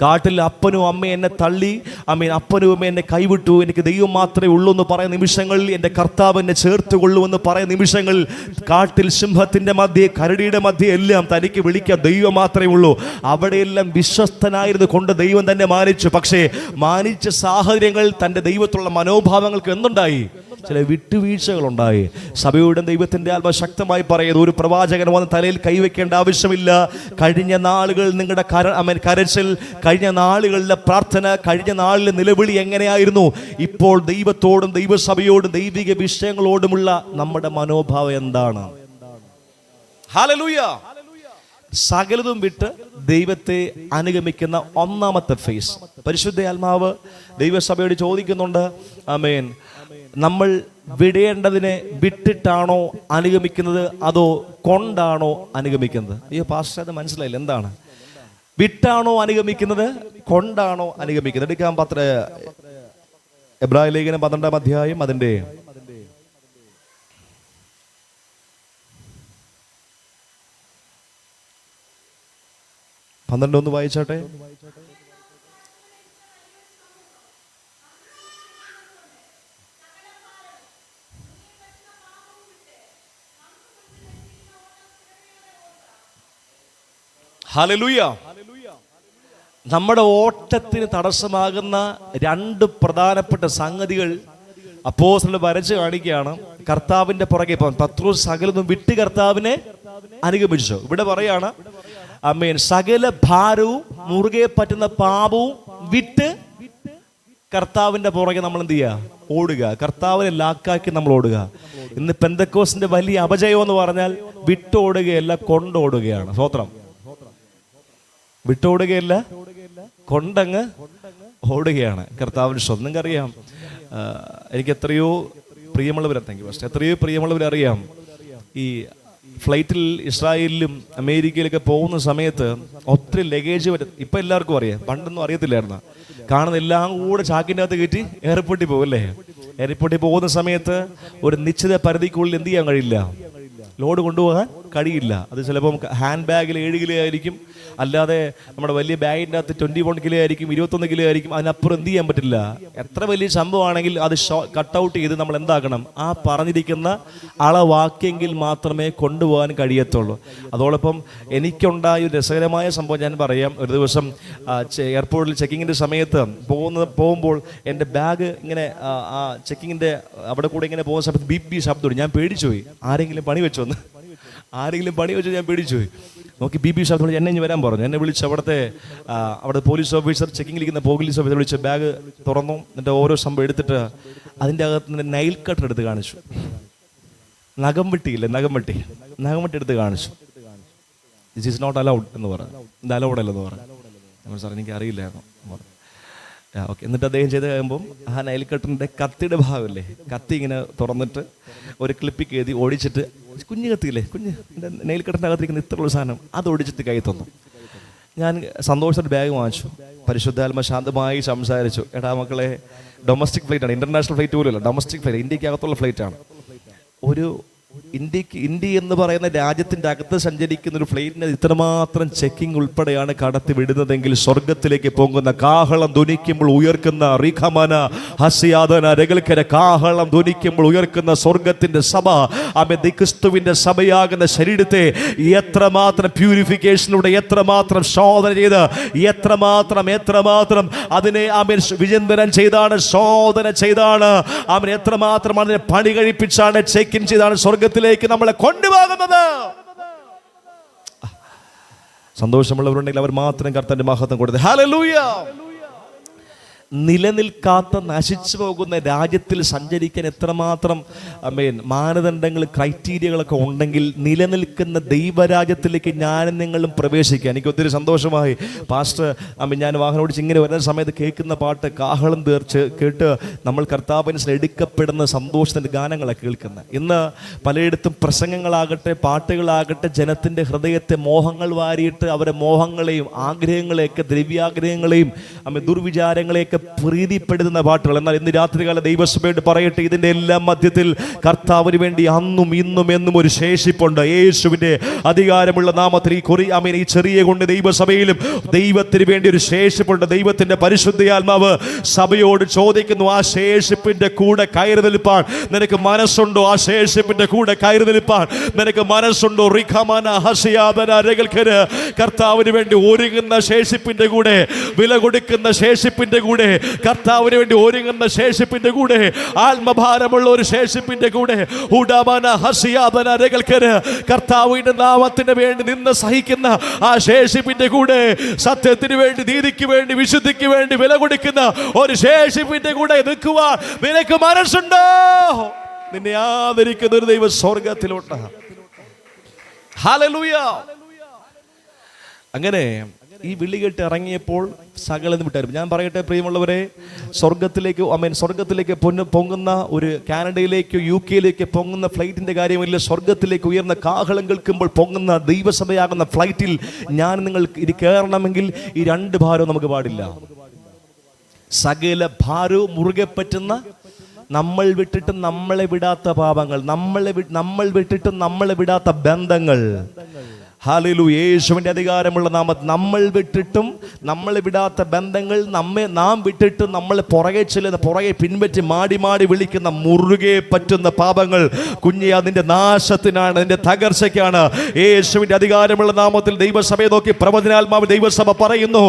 കാട്ടിൽ അപ്പനും അമ്മയും എന്നെ തള്ളി, അപ്പനും അമ്മയും എന്നെ കൈവിട്ടു, എനിക്ക് ദൈവം മാത്രമേ ഉള്ളൂ എന്ന് പറയുന്ന നിമിഷങ്ങളിൽ, എൻ്റെ കർത്താവ് എന്നെ ചേർത്തുകൊള്ളുമെന്ന് പറയുന്ന നിമിഷങ്ങളിൽ, കാട്ടിൽ സിംഹത്തിൻ്റെ മധ്യേ കരടിയുടെ മധ്യേ എല്ലാം തനിക്ക് വിളിക്കാൻ ദൈവം മാത്രമേ ഉള്ളൂ. അവിടെയെല്ലാം വിശ്വസ്തനായിരുന്നു കൊണ്ട് ദൈവം തന്നെ മാനിച്ചു. പക്ഷേ മാനിച്ച സാഹചര്യങ്ങൾ തൻ്റെ ദൈവത്തിലുള്ള മനോഭാവങ്ങൾക്ക് എന്തുണ്ടായി? ചില വിട്ടുവീഴ്ചകളുണ്ടായി. സഭയുടെ ദൈവത്തിൻ്റെ ആത്മ ശക്തമായി പറയുന്നത്, ഒരു പ്രവാചകൻ വന്ന് തലയിൽ കൈവയ്ക്കേണ്ട ആവശ്യമില്ല. കഴിഞ്ഞ നാളുകൾ നിങ്ങളുടെ കരച്ചിൽ, കഴിഞ്ഞ നാളുകളിലെ പ്രാർത്ഥന, കഴിഞ്ഞ നാളിലെ നിലവിളി എങ്ങനെയായിരുന്നു? ഇപ്പോൾ ദൈവത്തോടും ദൈവസഭയോടും ദൈവിക വിഷയങ്ങളോടുമുള്ള നമ്മുടെ മനോഭാവം എന്താണ്? ഹല്ലേലൂയ. സകലതും വിട്ട് ദൈവത്തെ അനുഗമിക്കുന്ന ഒന്നാമത്തെ ഫേസ്. പരിശുദ്ധ ആത്മാവ് ദൈവസഭയോട് ചോദിക്കുന്നുണ്ട്, ആമേൻ, നമ്മൾ വിടേണ്ടതിനെ വിട്ടിട്ടാണോ അനുഗമിക്കുന്നത്, അതോ കൊണ്ടാണോ അനുഗമിക്കുന്നത്? അയ്യോ പാസ്റ്റർ, അത് മനസ്സിലായില്ല. എന്താണ്? വിട്ടാണോ അനുഗമിക്കുന്നത്, കൊണ്ടാണോ അനുഗമിക്കുന്നത്? എടുക്കാൻ എബ്രായ ലേഖനം 12-ാം അധ്യായം അതിൻ്റെ 12 ഒന്ന് വായിച്ചാട്ടെ. ഹല്ലേലൂയ. നമ്മുടെ ഓട്ടത്തിന് തടസ്സമാകുന്ന രണ്ട് പ്രധാനപ്പെട്ട സംഗതികൾ അപ്പോസ്തലൻ വരച്ച് കാണിക്കുകയാണ്. കർത്താവിന്റെ പുറകെ പോകാൻ പത്രോസ് സകലതും വിട്ട് കർത്താവിനെ അനുഗമിച്ചു. ഇവിടെ പറയാണ്, ആമേൻ, സകല ഭാരവും മുറുകെ പറ്റുന്ന പാപവും വിട്ട് കർത്താവിന്റെ പുറകെ നമ്മൾ എന്ത് ചെയ്യുക? ഓടുക. കർത്താവിനെ ലാക്കാക്കി നമ്മൾ ഓടുക. ഇന്ന് പെന്തക്കോസ്തിന്റെ വലിയ അപജയം എന്ന് പറഞ്ഞാൽ വിട്ടോടുകയല്ല, കൊണ്ടോടുകയാണ്. സ്തോത്രം. വിട്ടോടുകയല്ല, കൊണ്ടങ്ങ് ഓടുകയാണ്. കർത്താവിന് സ്വന്തം അറിയാം. എനിക്ക് എത്രയോ പ്രിയമുള്ളവരറിയാം, ഈ ഫ്ലൈറ്റിൽ ഇസ്രായേലിലും അമേരിക്കയിലൊക്കെ പോകുന്ന സമയത്ത് ഒത്തിരി ലഗേജ് വരും. ഇപ്പം എല്ലാവർക്കും അറിയാം, പണ്ടൊന്നും അറിയത്തില്ലായിരുന്നു. കാണുന്ന എല്ലാം കൂടെ ചാക്കിൻ്റെ അകത്ത് കയറ്റി എയർപോർട്ടിൽ പോകും അല്ലേ? എയർപോർട്ടിൽ പോകുന്ന സമയത്ത് ഒരു നിശ്ചിത പരിധിക്കുള്ളിൽ എന്ത് ചെയ്യാൻ കഴിയില്ല, ലോഡ് കൊണ്ടുപോകാൻ കഴിയില്ല. അത് ചിലപ്പം ഹാൻഡ് ബാഗിൽ 7 കിലോ ആയിരിക്കും, അല്ലാതെ നമ്മുടെ വലിയ ബാഗിൻ്റെ അകത്ത് 21 കിലോ ആയിരിക്കും, 21 കിലോ ആയിരിക്കും. അതിനപ്പുറം എന്ത് ചെയ്യാൻ പറ്റില്ല. എത്ര വലിയ സംഭവമാണെങ്കിൽ അത് കട്ടൗട്ട് ചെയ്ത് നമ്മൾ എന്താക്കണം, ആ പറഞ്ഞിരിക്കുന്ന അളവാക്കിയെങ്കിൽ മാത്രമേ കൊണ്ടുപോകാൻ കഴിയത്തുള്ളൂ. അതോടൊപ്പം എനിക്കുണ്ടായ ഒരു രസകരമായ സംഭവം ഞാൻ പറയാം. ഒരു ദിവസം എയർപോർട്ടിൽ ചെക്കിങ്ങിൻ്റെ സമയത്ത് പോകുമ്പോൾ എൻ്റെ ബാഗ് ഇങ്ങനെ ആ ചെക്കിങ്ങിൻ്റെ അവിടെ കൂടെ ഇങ്ങനെ പോകുന്ന സമയത്ത് ബി ശബ്ദം. ഞാൻ പേടിച്ചു പോയി. ആരെങ്കിലും പണി വെച്ചോ ഞാൻ പേടിച്ചു പോയി. നോക്കി ബി ശബ്ദം. എന്നെ ഇനി വരാൻ പറഞ്ഞു. എന്നെ വിളിച്ച് അവിടെ പോലീസ് ഓഫീസർ, ചെക്കിങ്ങിലിരിക്കുന്ന പോലീസ് ഓഫീസർ വിളിച്ച് ബാഗ് തുറന്നു. എന്നിട്ട് ഓരോ സംഭവം എടുത്തിട്ട് അതിൻ്റെ അകത്ത് നിന്ന് നൈൽ കട്ടർ എടുത്ത് കാണിച്ചു. നഖം വെട്ടി എടുത്ത് കാണിച്ചു. ദിസ് ഈസ് നോട്ട് അലൗഡ് എന്ന് പറഞ്ഞു. ഇത് അലൗഡ് അല്ലെന്ന് പറഞ്ഞു. നമ്മൾ സാർ എനിക്ക് അറിയില്ലായിരുന്നു പറഞ്ഞു. ഓക്കെ. എന്നിട്ട് അദ്ദേഹം ചെയ്ത് കഴിയുമ്പം ആ നൈൽ കട്ടറിൻ്റെ കത്തിയുടെ ഭാഗമല്ലേ, കത്തി ഇങ്ങനെ തുറന്നിട്ട് ഒരു ക്ലിപ്പിക്ക് എഴുതി ഓടിച്ചിട്ട്, കുഞ്ഞു കത്തിയില്ലേ, നെയിൽ കട്ടറിൻ്റെ അകത്തിരിക്കുന്ന ഇത്രയുള്ള സാധനം, അത് ഓടിച്ചിട്ട് കൈ തന്നു. ഞാൻ സന്തോഷത്തോടെ ബാഗ് വാങ്ങിച്ചു. പരിശുദ്ധാത്മ ശാന്തമായി സംസാരിച്ചു. എടാ മക്കളെ, ഡൊമസ്റ്റിക് ഫ്ലൈറ്റാണ്, ഇന്റർനാഷണൽ ഫ്ലൈറ്റ് പോലുമല്ല, ഡൊമസ്റ്റിക് ഫ്ലൈറ്റ്, ഇന്ത്യക്ക് അകത്തുള്ള ഫ്ലൈറ്റാണ്. ഇന്ത്യ എന്ന് പറയുന്ന രാജ്യത്തിൻ്റെ അകത്ത് സഞ്ചരിക്കുന്ന ഒരു ഫ്ലൈറ്റിന് ഇത്രമാത്രം ചെക്കിംഗ് ഉൾപ്പെടെയാണ് കടത്തി വിടുന്നതെങ്കിൽ, സ്വർഗത്തിലേക്ക് പോകുന്ന കാഹളം ധ്വനിക്കുമ്പോൾ ഉയർക്കുന്ന റിഖമന ഹസിയാദന രഗൽക്കര കാഹളം ധ്വനിക്കുമ്പോൾ ഉയർക്കുന്ന സ്വർഗത്തിൻ്റെ സഭ, ക്രിസ്തുവിൻ്റെ സഭയാകുന്ന ശരീരത്തെ എത്രമാത്രം പ്യൂരിഫിക്കേഷനിലൂടെ, എത്രമാത്രം ശോധന ചെയ്ത്, എത്രമാത്രം അതിനെ വിചിന്തനം ചെയ്താണ്, ശോധന ചെയ്താണ്, എത്രമാത്രം അതിനെ പണി കഴിപ്പിച്ചാണ്, ചെക്കിൻ ചെയ്താണ് സ്വർഗത്തിലേക്ക് നമ്മളെ കൊണ്ടുപോകുന്നത്. സന്തോഷമുള്ളവരുണ്ടെങ്കിൽ അവർ മാത്രം കർത്താവിന്റെ മഹത്വം കൊടുത്തത്. ഹല്ലേലൂയ. നിലനിൽക്കാത്ത നശിച്ചു പോകുന്ന രാജ്യത്തിൽ സഞ്ചരിക്കാൻ എത്രമാത്രം മാനദണ്ഡങ്ങൾ, ക്രൈറ്റീരിയകളൊക്കെ ഉണ്ടെങ്കിൽ നിലനിൽക്കുന്ന ദൈവരാജ്യത്തിലേക്ക് ഞാനും നിങ്ങളും പ്രവേശിക്കുക. എനിക്ക് ഒത്തിരി സന്തോഷമായി. പാസ്റ്റർ ഞാൻ വാഹനം ഓടിച്ച് ഇങ്ങനെ വരുന്ന സമയത്ത് കേൾക്കുന്ന പാട്ട് കാഹളം തീർച്ച് കേട്ട് നമ്മൾ കർത്താവിനെ എടുക്കപ്പെടുന്ന സന്തോഷത്തിൻ്റെ ഗാനങ്ങളൊക്കെ കേൾക്കുന്നത്. ഇന്ന് പലയിടത്തും പ്രസംഗങ്ങളാകട്ടെ പാട്ടുകളാകട്ടെ ജനത്തിൻ്റെ ഹൃദയത്തെ മോഹങ്ങൾ വാരിയിട്ട് അവരെ മോഹങ്ങളെയും ആഗ്രഹങ്ങളെയൊക്കെ, ദ്രവ്യാഗ്രഹങ്ങളെയും ദുർവിചാരങ്ങളെയൊക്കെ പ്രീതിപ്പെടുത്തുന്ന പാട്ടുകൾ. എന്നാൽ ഇന്ന് രാത്രികാല ദൈവസഭയോട് പറയട്ടെ, ഇതിൻ്റെ എല്ലാം മധ്യത്തിൽ കർത്താവിന് വേണ്ടി അന്നും ഇന്നും എന്നും ഒരു ശേഷിപ്പുണ്ട്. യേശുവിൻ്റെ അധികാരമുള്ള നാമത്തിൽ ഈ ചെറിയ കൊണ്ട് ദൈവസഭയിലും ദൈവത്തിന് വേണ്ടി ഒരു ശേഷിപ്പുണ്ട്. ദൈവത്തിൻ്റെ പരിശുദ്ധാത്മാവ് സഭയോട് ചോദിക്കുന്നു, ആ ശേഷിപ്പിൻ്റെ കൂടെ കയറി നിൽപ്പാൻ നിനക്ക് മനസ്സുണ്ടോ? ആ ശേഷിപ്പിൻ്റെ കൂടെ കയറി നിൽപ്പാൻ നിനക്ക് മനസ്സുണ്ടോ? കർത്താവിന് വേണ്ടി ഒരുങ്ങുന്ന ശേഷിപ്പിൻ്റെ കൂടെ, വില കൊടുക്കുന്ന ശേഷിപ്പിൻ്റെ കൂടെ, കർത്താവിന് വേണ്ടി ഒരുങ്ങുന്ന ശേഷിപ്പിന്റെ കൂടെ, ആത്മഭാരമുള്ള ഒരു ശേഷിപ്പിന്റെ കൂടെ, കർത്താവിന്റെ നാമത്തിന് വേണ്ടി നിന്ന് സഹിക്കുന്ന ആ ശേഷിപ്പിന്റെ കൂടെ, സത്യത്തിന് വേണ്ടി, നീതിക്ക് വേണ്ടി, വിശുദ്ധിക്ക് വേണ്ടി വില കൊടുക്കുന്ന ഒരു ശേഷിപ്പിന്റെ കൂടെ നിൽക്കുവാൻ നിനക്ക് മനസ്സുണ്ടോ? നിന്നെ ആദരിക്കുന്ന ഒരു ദൈവ സ്വർഗത്തിലോട്ട്. ഹല്ലേലൂയ. അങ്ങനെ ഈ വിളി കേട്ട് ഇറങ്ങിയപ്പോൾ സകലം വിട്ടായിരുന്നു. ഞാൻ പറയട്ടെ പ്രിയമുള്ളവരെ, സ്വർഗത്തിലേക്ക് പൊങ്ങുന്ന ഒരു കാനഡയിലേക്കോ യു കെയിലേക്കോ പൊങ്ങുന്ന ഫ്ലൈറ്റിന്റെ കാര്യമില്ല. സ്വർഗത്തിലേക്ക് ഉയർന്ന കാഹളം കേൾക്കുമ്പോൾ പൊങ്ങുന്ന ദൈവസഭയാകുന്ന ഫ്ലൈറ്റിൽ ഞാൻ നിങ്ങൾ ഇത് കയറണമെങ്കിൽ ഈ രണ്ട് ഭാരവും നമുക്ക് പാടില്ല. സകല ഭാരവും മുറുകെ പറ്റുന്ന, നമ്മൾ വിട്ടിട്ട് നമ്മളെ വിടാത്ത പാപങ്ങൾ, നമ്മൾ വിട്ടിട്ട് നമ്മളെ വിടാത്ത ബന്ധങ്ങൾ. ഹല്ലേലൂയ. യേശുവിൻ്റെ അധികാരമുള്ള നാമത്തിൽ നമ്മൾ വിട്ടിട്ടും നമ്മളെ വിടാത്ത ബന്ധങ്ങൾ, നാം വിട്ടിട്ട് നമ്മളെ പുറകെ ചെല്ലുന്ന, പുറകെ പിൻപറ്റി മാടി മാടി വിളിക്കുന്ന മുറുകെ പറ്റുന്ന പാപങ്ങൾ, കുഞ്ഞെ അതിൻ്റെ നാശത്തിനാണ്, അതിൻ്റെ തകർച്ചയ്ക്കാണ്. യേശുവിൻ്റെ അധികാരമുള്ള നാമത്തിൽ ദൈവസഭയെ നോക്കി പ്രവചനാത്മാവ് ദൈവസഭ പറയുന്നു,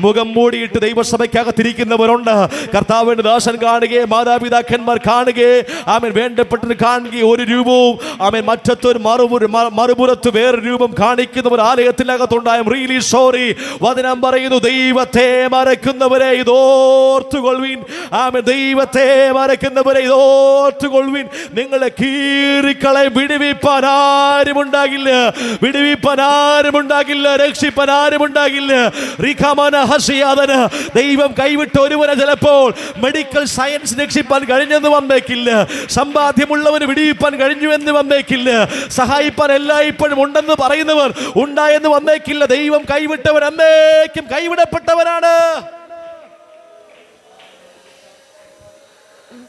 മുഖം മൂടിയിട്ട് ദൈവസഭയ്ക്കകത്തിരിക്കുന്നവരുണ്ട്. കർത്താവിന്റെ ദാസൻ കാണുകയെ, മാതാപിതാക്കന്മാർ കാണുകയെ, ആമേൻ, വേണ്ടപ്പെട്ടത് കാണുകയെ, ഒരു രൂപവും ആമേൻ മറ്റത്തൊരു മറുപുറത്ത് വേറെ രൂപം കാണിക്കുന്നവർ ആലയത്തിനകത്തുണ്ടായ റിയലി സോറി. വചനം പറയുന്നു, ദൈവത്തെ മറക്കുന്നവരെ ഇതോർത്തുകൊള്ളുവിൻ. ആമേൻ. ദൈവത്തെ മറക്കുന്നവരെ ഇതോർത്തുകൊള്ളുവിൻ. നിങ്ങളെ കീറിക്കളെ വിടുവിപ്പാൻ ആരുമുണ്ടാകില്ല, വിടുവിപ്പാൻ ആരുമുണ്ടാകില്ല, രക്ഷിപ്പാൻ ആരുമുണ്ടാകില്ല. ദൈവം കൈവിട്ട ഒരുവനെ ചിലപ്പോൾ മെഡിക്കൽ സയൻസ് രക്ഷിപ്പാൻ കഴിഞ്ഞെന്ന് വന്നേക്കില്ല, സമ്പാദ്യമുള്ളവന് വിടുവിപ്പാൻ കഴിഞ്ഞുവെന്ന് വന്നേക്കില്ല, സഹായിപ്പാൻ എല്ലായ്പ്പോഴും ഉണ്ടെന്ന് പറയുന്നവർ ഉണ്ടായെന്ന് വന്നേക്കില്ല. ദൈവം കൈവിട്ടവൻ എന്നേക്കും കൈവിടപ്പെട്ടവനാണ്.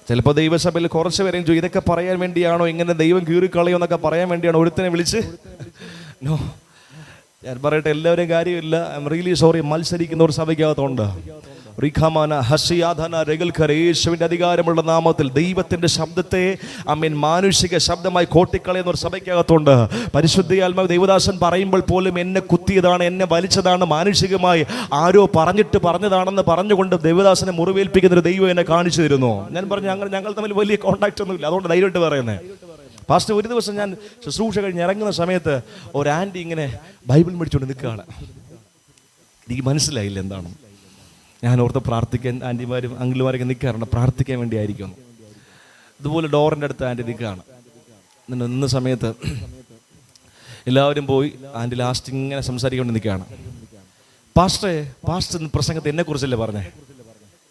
ചിലപ്പോൾ ദൈവസഭയിൽ കുറച്ച് പേരെയും ചോദിക്കും, ഇതൊക്കെ പറയാൻ വേണ്ടിയാണോ ഇങ്ങനെ ദൈവം കീറിക്കളയോ എന്നൊക്കെ പറയാൻ വേണ്ടിയാണോ ഒരുത്തനെ വിളിച്ച്? നോ, ഞാൻ പറയട്ടെ, എല്ലാവരെയും കാര്യമില്ല. I am really sorry. മത്സരിക്കുന്ന ഒരു സഭയ്ക്കകത്തുണ്ട്. യേശുവിന്റെ അധികാരമുള്ള നാമത്തിൽ ദൈവത്തിന്റെ ശബ്ദത്തെ മാനുഷിക ശബ്ദമായി കോട്ടിക്കളയുന്ന ഒരു സഭയ്ക്കകത്തുണ്ട്. പരിശുദ്ധാത്മാവ് ദൈവദാസൻ പറയുമ്പോൾ പോലും എന്നെ കുത്തിയതാണ്, എന്നെ വലിച്ചതാണ്, മാനുഷികമായി ആരോ പറഞ്ഞതാണെന്ന് പറഞ്ഞുകൊണ്ട് ദൈവദാസനെ മുറിവേൽപ്പിക്കുന്ന ഒരു ദൈവം എന്നെ കാണിച്ചു തരുന്നു. ഞാൻ പറഞ്ഞു, ഞങ്ങൾ തമ്മിൽ വലിയ കോൺടാക്ട് ഒന്നുമില്ല, അതുകൊണ്ട് ധൈര്യമായിട്ട് പറയുന്നത്. പാസ്റ്റർ, ഒരു ദിവസം ഞാൻ ശുശ്രൂഷ കഴിഞ്ഞ് ഇറങ്ങുന്ന സമയത്ത് ഒരു ആൻറ്റി ഇങ്ങനെ ബൈബിൾ മേടിച്ചുകൊണ്ട് നിൽക്കുകയാണ്. എനിക്ക് മനസ്സിലായില്ല എന്താണ്. ഞാൻ ഓർത്ത് പ്രാർത്ഥിക്കാൻ, ആൻറ്റിമാരും അങ്കിളുമാരൊക്കെ നിൽക്കാറുണ്ട്, പ്രാർത്ഥിക്കാൻ വേണ്ടിയായിരിക്കും. ഇതുപോലെ ഡോറിൻ്റെ അടുത്ത് ആൻറ്റി നിൽക്കുകയാണ്. നിന്ന സമയത്ത് എല്ലാവരും പോയി. ആൻറ്റി ലാസ്റ്റ് ഇങ്ങനെ സംസാരിക്കൊണ്ട് നിൽക്കുകയാണ്. പാസ്റ്റർ പ്രസംഗത്തെ എന്നെ കുറിച്ചല്ലേ പറഞ്ഞേ?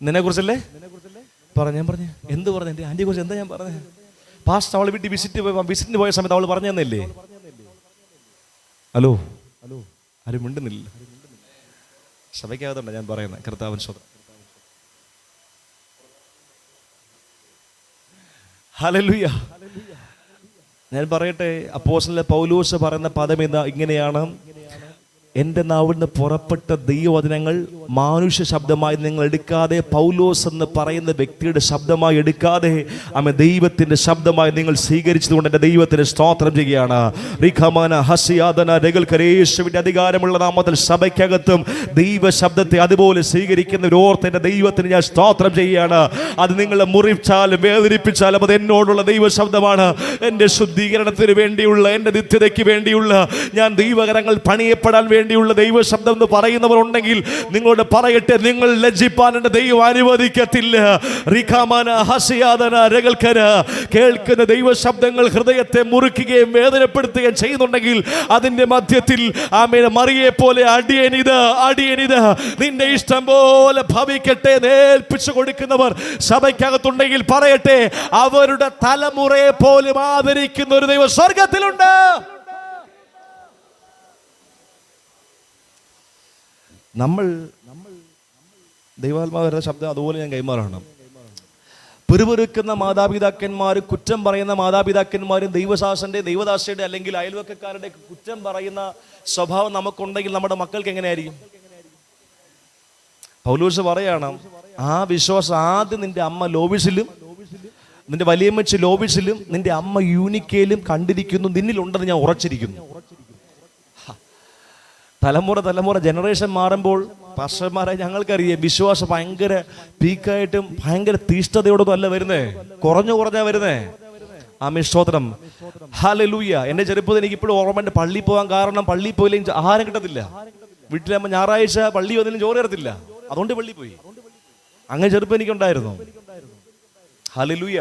നിന്നെക്കുറിച്ചല്ലേ പറഞ്ഞു? ഞാൻ പറഞ്ഞു, എന്ത് പറഞ്ഞു? എൻ്റെ ആൻറ്റിയെ കുറിച്ച് എന്താ ഞാൻ പറഞ്ഞത്? പാസ്റ്റർ അവളെ വീട്ടിൽ വിസിറ്റിന് പോയ സമയത്ത് അവൾ പറഞ്ഞു തന്നല്ലേ? ഹലോ, ആരും മിണ്ടുന്നില്ല. സഭയ്ക്കകത്തുണ്ട് ഞാൻ പറയുന്നത്. കർത്താവിൻ സ്വതം. ഹല്ലേലൂയ. ഞാൻ പറയട്ടെ, അപ്പോസ്തലൻ പൗലോസ് പറയുന്ന പദം ഇങ്ങനെയാണ്: എൻ്റെ നാവിൽ നിന്ന് പുറപ്പെട്ട ദൈവവചനങ്ങൾ മാനുഷ്യ ശബ്ദമായി നിങ്ങൾ എടുക്കാതെ, പൗലോസ് എന്ന് പറയുന്ന വ്യക്തിയുടെ ശബ്ദമായി എടുക്കാതെ, ദൈവത്തിൻ്റെ ശബ്ദമായി നിങ്ങൾ സ്വീകരിച്ചതുകൊണ്ട് എൻ്റെ ദൈവത്തിന് സ്തോത്രം ചെയ്യുകയാണ്. യേശുവിൻ്റെ അധികാരമുള്ള നാമത്തിൽ സഭയ്ക്കകത്തും ദൈവശബ്ദത്തെ അതുപോലെ സ്വീകരിക്കുന്ന ഒരു ഓർത്ത് എൻ്റെ ദൈവത്തിന് ഞാൻ സ്തോത്രം ചെയ്യുകയാണ്. അത് നിങ്ങളെ മുറിച്ചാലും വേദനിപ്പിച്ചാലും അത് എന്നോടുള്ള ദൈവശബ്ദമാണ്. എൻ്റെ ശുദ്ധീകരണത്തിന് വേണ്ടിയുള്ള, എൻ്റെ നിത്യതയ്ക്ക് വേണ്ടിയുള്ള, ഞാൻ ദൈവകരങ്ങൾ പണിയപ്പെടാൻ വേണ്ടി വേണ്ടിയുള്ള ദൈവശബ്ദം എന്ന് പറയുന്നവർ ഉണ്ടെങ്കിൽ നിങ്ങളോട് പറയട്ടെ, നിങ്ങൾ ലജ്ജിപ്പാൻ എൻ്റെ ദൈവം അനുവദിക്കത്തില്ല. കേൾക്കുന്ന ദൈവശബ്ദങ്ങൾ ഹൃദയത്തെ മുറിക്കുകയും വേദനപ്പെടുത്തുകയും ചെയ്യുന്നുണ്ടെങ്കിൽ അതിന്റെ മധ്യത്തിൽ മറിയെ പോലെ അടിയനിത് നിന്റെ ഇഷ്ടം പോലെ ഭവിക്കട്ടെ ഏൽപ്പിച്ചു കൊടുക്കുന്നവർ സഭയ്ക്കകത്തുണ്ടെങ്കിൽ പറയട്ടെ, അവരുടെ തലമുറയെ പോലും ആദരിക്കുന്ന ഒരു ദൈവം സ്വർഗത്തിലുണ്ട്. നമ്മൾ ദൈവാത്മാവരുടെ ശബ്ദം അതുപോലെ ഞാൻ കൈമാറണം. പിറുപിറുക്കുന്ന മാതാപിതാക്കന്മാരും കുറ്റം പറയുന്ന മാതാപിതാക്കന്മാരും ദൈവദാസന്റെ അല്ലെങ്കിൽ അയൽവക്കക്കാരുടെ കുറ്റം പറയുന്ന സ്വഭാവം നമുക്കുണ്ടെങ്കിൽ നമ്മുടെ മക്കൾക്ക് എങ്ങനെയായിരിക്കും? പൗലോസ് പറയാണ്, ആ വിശ്വാസം ആദ്യം നിന്റെ അമ്മ ലോബിസിലും നിന്റെ വലിയമ്മച്ചി ലോബിസിലും നിന്റെ അമ്മ യൂനിക്കയിലും കണ്ടിരിക്കുന്നു, നിന്നിലുണ്ടെന്ന് ഞാൻ ഉറച്ചിരിക്കുന്നു. തലമുറ ജനറേഷൻ മാറുമ്പോൾ പാസ്റ്റർമാരെ ഞങ്ങൾക്കറിയാം, വിശ്വാസം ഭയങ്കര പീക്കായിട്ടും ഭയങ്കര തീഷ്ണതയോടൊന്നും അല്ല വരുന്നേ, കുറഞ്ഞാ വരുന്നേ. ആമേൻ, സ്തോത്രം, ഹല്ലേലൂയ. എൻ്റെ ചെറുപ്പത്തിൽ എനിക്ക് ഇപ്പോഴും ഓർമ്മയുണ്ട്, പള്ളിയിൽ പോകാൻ കാരണം പള്ളിയിൽ പോയില്ലെങ്കിൽ ആഹാരം കിട്ടത്തില്ല. വീട്ടിലാകുമ്പോൾ ഞായറാഴ്ച പള്ളി വന്നില്ലെങ്കിൽ ചോറ് തരത്തില്ല, അതുകൊണ്ട് പള്ളി പോയി. അങ്ങനെ ചെറുപ്പം എനിക്കുണ്ടായിരുന്നു. ഹല്ലേലൂയ.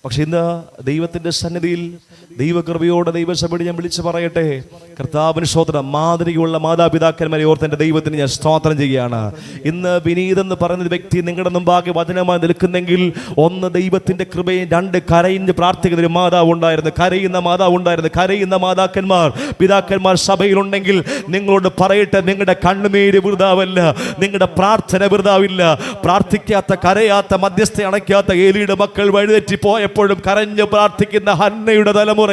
പക്ഷെ ഇന്ന് ദൈവത്തിന്റെ സന്നിധിയിൽ ദൈവകൃപയോടെ ദൈവസഭയോട് ഞാൻ വിളിച്ചു പറയട്ടെ, കർത്താവിന് സ്തോത്രം. മാതൃകയുള്ള മാതാപിതാക്കന്മാരെ ഓർത്ത് എൻ്റെ ദൈവത്തിന് ഞാൻ സ്തോത്രം ചെയ്യുകയാണ്. ഇന്ന് വിനീത് എന്ന് പറയുന്ന വ്യക്തി നിങ്ങളുടെ മുമ്പാകെ വചനമായി നിൽക്കുന്നെങ്കിൽ, ഒന്ന് ദൈവത്തിന്റെ കൃപയും, രണ്ട് കരയിഞ്ഞ് പ്രാർത്ഥിക്കുന്ന ഒരു മാതാവ് ഉണ്ടായിരുന്നു, കരയുന്ന മാതാക്കന്മാർ പിതാക്കന്മാർ സഭയിലുണ്ടെങ്കിൽ നിങ്ങളോട് പറയട്ടെ, നിങ്ങളുടെ കണ്ണുനീര് വൃഥാവല്ല, നിങ്ങളുടെ പ്രാർത്ഥന വൃഥാവില്ല. പ്രാർത്ഥിക്കാത്ത, കരയാത്ത, മധ്യസ്ഥ അണയ്ക്കാത്ത ഏലിയുടെ മക്കൾ വഴിതെറ്റി പോയപ്പോഴും കരഞ്ഞു പ്രാർത്ഥിക്കുന്ന ഹന്നയുടെ തലമുറയെ,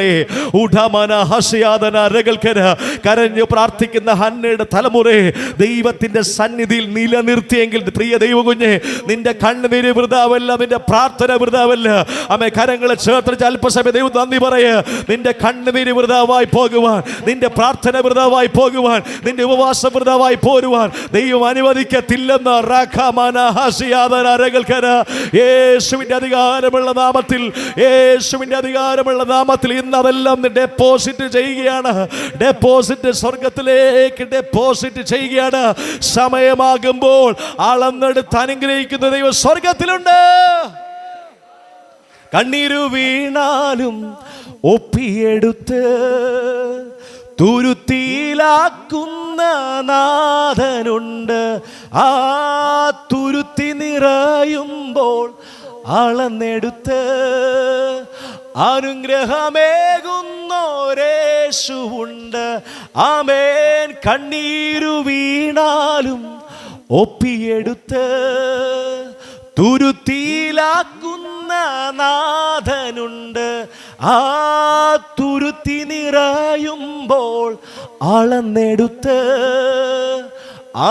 കരഞ്ഞു പ്രാർത്ഥിക്കുന്ന ഹന്നയുടെ തലമുറയെ ദൈവത്തിന്റെ സന്നിധിയിൽ നിലനിർത്തിയെങ്കിൽ, പ്രിയ ദൈവകുഞ്ഞെ, നിന്റെ കണ്ണുനീര് വൃഥാവല്ല, നിന്റെ പ്രാർത്ഥന വൃഥാവല്ല. അമ്മേ, കരങ്ങളെ ചേർത്ത് അല്പസമയം ദൈവം നന്ദി പറയ്. നിന്റെ കണ്ണുനീര് വൃഥാവായി പോകുവാൻ, നിന്റെ പ്രാർത്ഥന വൃഥാവായി പോകുവാൻ, നിന്റെ ഉപവാസം വൃഥാവായി പോരുവാൻ ദൈവം അനുവദിക്കത്തില്ലെന്ന് യേശുവിന്റെ അധികാരമുള്ള നാമത്തിൽ ഇന്ന് അതെല്ലാം ഡെപ്പോസിറ്റ് ചെയ്യുകയാണ്. സ്വർഗത്തിലേക്ക് ഡെപ്പോസിറ്റ് ചെയ്യുകയാണ്. സമയമാകുമ്പോൾ അളന്നെടുത്ത് അനുഗ്രഹിക്കുന്ന ദൈവം സ്വർഗത്തിലുണ്ട്. കണ്ണീരു വീണാലും ഒപ്പിയെടുത്ത് തുരുത്തിയിലാക്കുന്ന നാഥനുണ്ട്. ആ തുരുത്തി നിറയുമ്പോൾ അളന്നെടുത്ത് അനുഗ്രഹമേകുന്നോരേശുവുണ്ട്. ആമേൻ. കണ്ണീരു വീണാലും ഒപ്പിയെടുത്ത് തുരുത്തിയിലാക്കുന്ന നാഥനുണ്ട്. ആ തുരുത്തി നിറയുമ്പോൾ അളന്നെടുത്ത്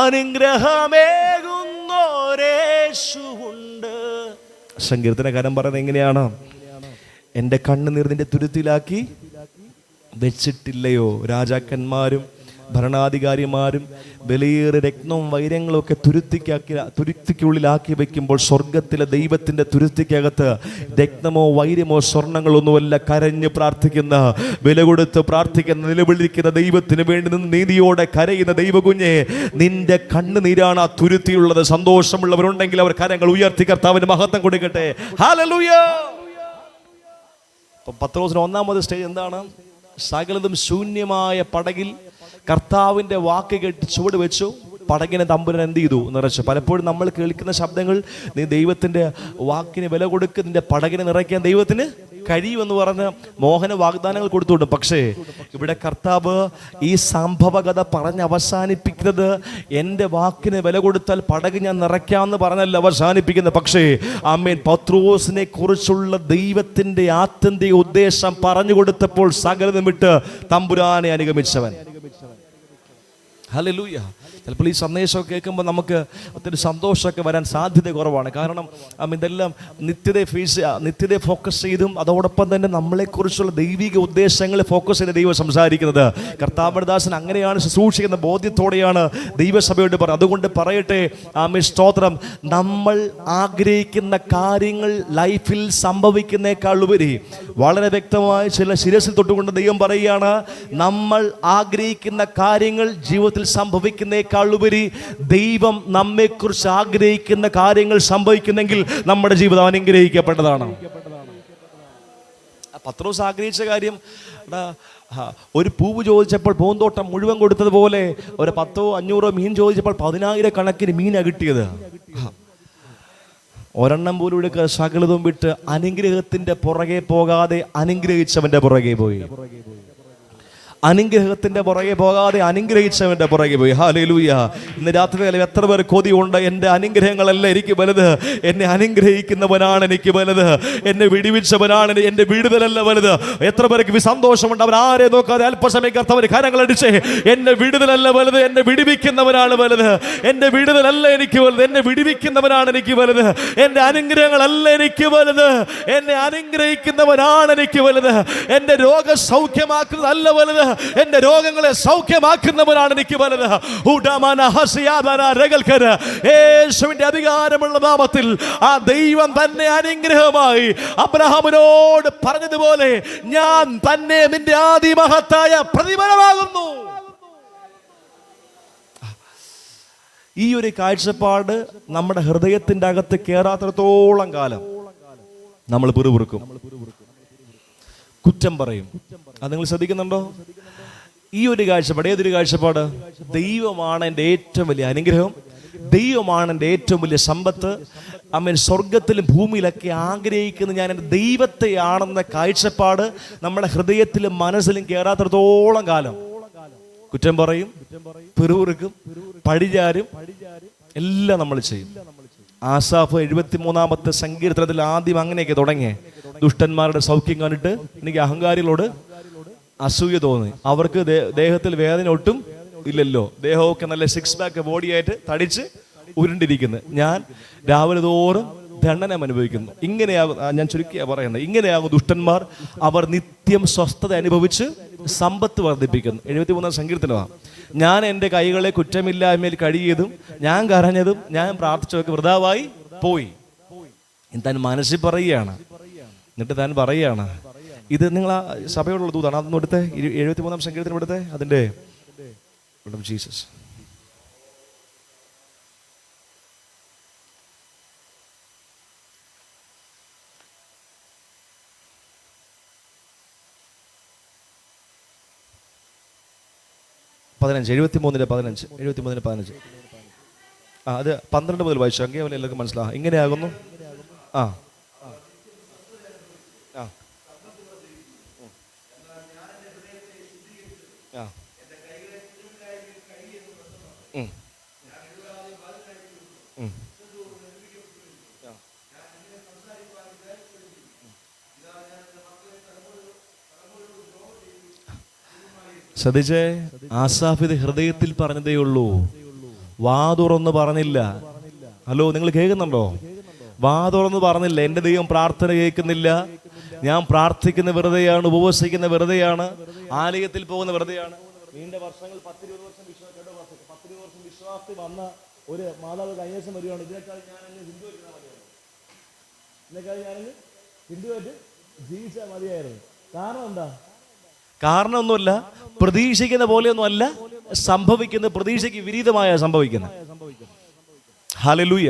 അനുഗ്രഹമേകുന്നോരേശുവുണ്ട്. സങ്കീർത്തനക്കാരൻ പറയുന്നത് എങ്ങനെയാണ്? എൻ്റെ കണ്ണുനീർ നിന്റെ തുരുത്തിലാക്കി വെച്ചിട്ടില്ലയോ? രാജാക്കന്മാരും ഭരണാധികാരിമാരും വിലയേറിയ രത്നവും വൈരങ്ങളും ഒക്കെ തുരുത്തിക്കുള്ളിലാക്കി വെക്കുമ്പോൾ സ്വർഗത്തിലെ ദൈവത്തിൻ്റെ തുരുത്തിക്കകത്ത് രത്നമോ വൈരമോ സ്വർണ്ണങ്ങളൊന്നുമല്ല. കരഞ്ഞ് പ്രാർത്ഥിക്കുന്ന, വില കൊടുത്ത് പ്രാർത്ഥിക്കുന്ന, നിലവിളിക്കുന്ന ദൈവത്തിന് വേണ്ടി നിന്ന് നീതിയോടെ കരയുന്ന ദൈവകുഞ്ഞെ, നിന്റെ കണ്ണുനീരാണ് ആ തുരുത്തിയുള്ളത്. സന്തോഷമുള്ളവരുണ്ടെങ്കിൽ അവർ കരങ്ങൾ ഉയർത്തി കർത്താവിന് മഹത്വം കൊടുക്കട്ടെ. ഹല്ലേലൂയ. പത്രോസിന് ഒന്നാമത് സ്റ്റേജ് എന്താണ്? സകലതും ശൂന്യമായ പടകിൽ കർത്താവിൻ്റെ വാക്ക് കേട്ട് ചുവട് വെച്ചു. പടകിനെ തമ്പുരാൻ എന്ത് ചെയ്തു? നിറച്ചു. പലപ്പോഴും നമ്മൾ കേൾക്കുന്ന ശബ്ദങ്ങൾ, നീ ദൈവത്തിൻ്റെ വാക്കിന് വില കൊടുക്ക്, നിന്റെ പടകിനെ നിറയ്ക്കാൻ ദൈവത്തിന് കഴിയുമെന്ന് പറഞ്ഞ് മോഹന വാഗ്ദാനങ്ങൾ കൊടുത്തുകൊണ്ട്. പക്ഷേ ഇവിടെ കർത്താവ് ഈ സംഭവകഥ പറഞ്ഞ് അവസാനിപ്പിക്കുന്നത്, എൻ്റെ വാക്കിന് വില കൊടുത്താൽ പടക് ഞാൻ നിറയ്ക്കാമെന്ന് പറഞ്ഞല്ല അവസാനിപ്പിക്കുന്നത്. പക്ഷേ ആമേൻ, പത്രോസിനെ കുറിച്ചുള്ള ദൈവത്തിൻ്റെ ആത്യന്തിക ഉദ്ദേശം പറഞ്ഞു കൊടുത്തപ്പോൾ സകലതും വിട്ട് തമ്പുരാനെ അനുഗമിച്ചവൻ. ഹല്ലേലൂയ. ചിലപ്പോൾ ഈ സന്ദേശമൊക്കെ കേൾക്കുമ്പോൾ നമുക്ക് ഒത്തിരി സന്തോഷമൊക്കെ വരാൻ സാധ്യത കുറവാണ്. കാരണം ഇതെല്ലാം നിത്യതയെ ഫോക്കസ് ചെയ്തും അതോടൊപ്പം തന്നെ നമ്മളെക്കുറിച്ചുള്ള ദൈവിക ഉദ്ദേശങ്ങളെ ഫോക്കസ് ചെയ്ത് ദൈവം സംസാരിക്കുന്നത്. കർത്താവിന്റെ ദാസൻ അങ്ങനെയാണ് ശുശ്രൂഷിക്കുന്ന ബോധ്യത്തോടെയാണ് ദൈവസഭയോട് പറയുന്നത്. അതുകൊണ്ട് പറയട്ടെ, സ്തോത്രം, നമ്മൾ ആഗ്രഹിക്കുന്ന കാര്യങ്ങൾ ലൈഫിൽ സംഭവിക്കുന്നേക്കാൾ ഉപരി വളരെ വ്യക്തമായി ചില ശിരസിൽ തൊട്ടുകൊണ്ട് ദൈവം പറയുകയാണ്, നമ്മൾ ആഗ്രഹിക്കുന്ന കാര്യങ്ങൾ ജീവിതത്തിൽ സംഭവിക്കുന്നേക്കാൾ ഉപരി ദൈവം നമ്മെക്കുറിച്ച് ആഗ്രഹിക്കുന്ന കാര്യങ്ങൾ സംഭവിക്കുന്നെങ്കിൽ നമ്മുടെ ജീവിതം അനുഗ്രഹിക്കപ്പെട്ടതാണ്. പത്രോസ് ആഗ്രഹിച്ച കാര്യം, ഒരു പൂവ് ചോദിച്ചപ്പോൾ പൂന്തോട്ടം മുഴുവൻ കൊടുത്തതുപോലെ ഒരു 10-500 മീൻ ചോദിച്ചപ്പോൾ 10,000 കണക്കിന് മീനാണ് കിട്ടിയത്. ഒരെണ്ണം പോലും എടുക്കുക, സകലതും വിട്ട് അനുഗ്രഹത്തിന്റെ പുറകെ പോകാതെ അനുഗ്രഹിച്ചവന്റെ പുറകെ പോയി. അനുഗ്രഹത്തിന്റെ പുറകെ പോകാതെ അനുഗ്രഹിച്ചവന്റെ പുറകെ പോയി. ഹല്ലേലൂയ. ഇന്ന് രാത്രി കാലം എത്ര പേർ കൊതിയുണ്ട്, എൻ്റെ അനുഗ്രഹങ്ങളല്ല എനിക്ക് വലുത്, എന്നെ അനുഗ്രഹിക്കുന്നവനാണ് എനിക്ക് വലുത്, എന്നെ വിടുവിച്ചവനാണ്, എൻ്റെ വിടുതലല്ല വലുത്. എത്ര പേർക്ക് സന്തോഷമുണ്ട്, അവർ ആരെ നോക്കാതെ അല്പസമയം കർത്താവിന്റെ കരങ്ങളടിച്ച്, എന്നെ വിടുതലല്ല വലുത്, എന്നെ വിടുവിക്കുന്നവനാണ് വലുത്, എൻ്റെ വിടുതലല്ല എനിക്ക് വലുത്, എന്നെ വിടുവിക്കുന്നവനാണ് എനിക്ക് വലുത്, എൻ്റെ അനുഗ്രഹങ്ങളല്ല എനിക്ക് വലുത്, എന്നെ അനുഗ്രഹിക്കുന്നവനാണ് എനിക്ക് വലുത്, എൻ്റെ രോഗം സൗഖ്യമാക്കുന്നതല്ല വലുത്, എന്റെ രോഗങ്ങളെ സൗഖ്യമാക്കുന്നവനാണ് എനിക്ക് വലുത്. യേശുവിന്റെ അധികാരമുള്ള നാമത്തിൽ ആ ദൈവം തന്നെ അനുഗ്രഹമായി അബ്രഹാമിനോട് പറഞ്ഞതുപോലെ, ഞാൻ തന്നെ നിന്റെ ആദിമഹത്തായ പ്രതിഫലമാകുന്നു. ഈ ഒരു കാഴ്ചപ്പാട് നമ്മുടെ ഹൃദയത്തിന്റെ അകത്ത് കയറാത്തിടത്തോളം കാലം നമ്മൾ പിറുപിറുക്കും, കുറ്റം പറയും. അത് നിങ്ങൾ ശ്രദ്ധിക്കുന്നുണ്ടോ? ഈ ഒരു കാഴ്ചപ്പാട്, ഏതൊരു കാഴ്ചപ്പാട്? ദൈവമാണ് എൻ്റെ ഏറ്റവും വലിയ അനുഗ്രഹം, ദൈവമാണ് എൻ്റെ ഏറ്റവും വലിയ സമ്പത്ത്, സ്വർഗത്തിലും ഭൂമിയിലൊക്കെ ആഗ്രഹിക്കുന്ന ഞാൻ എൻ്റെ ദൈവത്തെയാണെന്ന കാഴ്ചപ്പാട് നമ്മുടെ ഹൃദയത്തിലും മനസ്സിലും കയറാത്തിടത്തോളം കാലം കുറ്റം പറയും, പിറുപിറുക്കും, പഴിചാരും, എല്ലാം നമ്മൾ ചെയ്യും. ആസാഫ് 73-ാമത്തെ സങ്കീർത്തനത്തിൽ ആദ്യം അങ്ങനെയൊക്കെ തുടങ്ങിയേ. ദുഷ്ടന്മാരുടെ സൗഖ്യം കണ്ടിട്ട് എനിക്ക് അഹങ്കാരികളോട് അസൂയ തോന്നി. അവർക്ക് ദേഹത്തിൽ വേദന ഒട്ടും ഇല്ലല്ലോ, ദേഹമൊക്കെ നല്ല 6 പാക്ക് ബോഡിയായിട്ട് തടിച്ച് ഉരുണ്ടിരിക്കുന്നു, ഞാൻ രാവിലെ തോറും ദണ്ഡനം അനുഭവിക്കുന്നു. ഇങ്ങനെയാകും, ഞാൻ ചുരുക്കിയാ പറയുന്നത്, ഇങ്ങനെയാകും ദുഷ്ടന്മാർ, അവർ നിത്യം സ്വസ്ഥത അനുഭവിച്ച് സമ്പത്ത് വർദ്ധിപ്പിക്കുന്നു. 73-ാം സങ്കീർത്തനമാണ്. ഞാൻ എൻ്റെ കൈകളെ കുറ്റമില്ലായ്മയിൽ കഴിയതും ഞാൻ കരഞ്ഞതും ഞാൻ പ്രാർത്ഥിച്ചതൊക്കെ വൃഥാവായി പോയി. താൻ മനസ്സിൽ പറയുകയാണ്, എന്നിട്ട് താൻ പറയുകയാണ്. ഇത് നിങ്ങൾ ആ സഭയോടുള്ള ദൂതാണ്. അതൊന്നും എടുത്തേ, 73-ാം സങ്കീർത്തനം എടുത്തേ, അതിൻ്റെ ജീസസ്. അത് 12 മുതൽ വായിച്ചു, അങ്ങനെ എല്ലാവർക്കും മനസ്സിലാകും. ഇങ്ങനെയാകുന്നു. ആ ശ്രദ്ധിച്ചേ, ആസാഫ് ഇത് ഹൃദയത്തിൽ പറഞ്ഞതേ ഉള്ളൂ, വാ തുറന്ന് പറഞ്ഞില്ല. ഹലോ, നിങ്ങൾ കേൾക്കുന്നുണ്ടോ? വാ തുറന്ന് പറഞ്ഞില്ല. എൻ്റെ ദൈവം പ്രാർത്ഥന കേൾക്കുന്നില്ല, ഞാൻ പ്രാർത്ഥിക്കുന്ന വെറുതെയാണ്, ഉപവസിക്കുന്ന വെറുതെയാണ്, ആലയത്തിൽ പോകുന്ന വെറുതെയാണ്. നീണ്ട വർഷങ്ങൾ 10-20 വർഷം വിശ്വാസത്തിൽ വന്ന ഒരു മാതാവ് കഴിഞ്ഞ ദിവസം വരികയാണ്, ഇതിനേക്കാൾ ഞാനങ്ങ് ഹിന്ദുവായിട്ട് ജീവിച്ചാൽ മതിയായിരുന്നു. കാരണം എന്താ? കാരണമൊന്നുമല്ല, പ്രതീക്ഷിക്കുന്ന പോലെയൊന്നും അല്ല സംഭവിക്കുന്നത്, പ്രതീക്ഷയ്ക്ക് വിപരീതമായ സംഭവിക്കുന്നത്. ഹല്ലേലൂയ.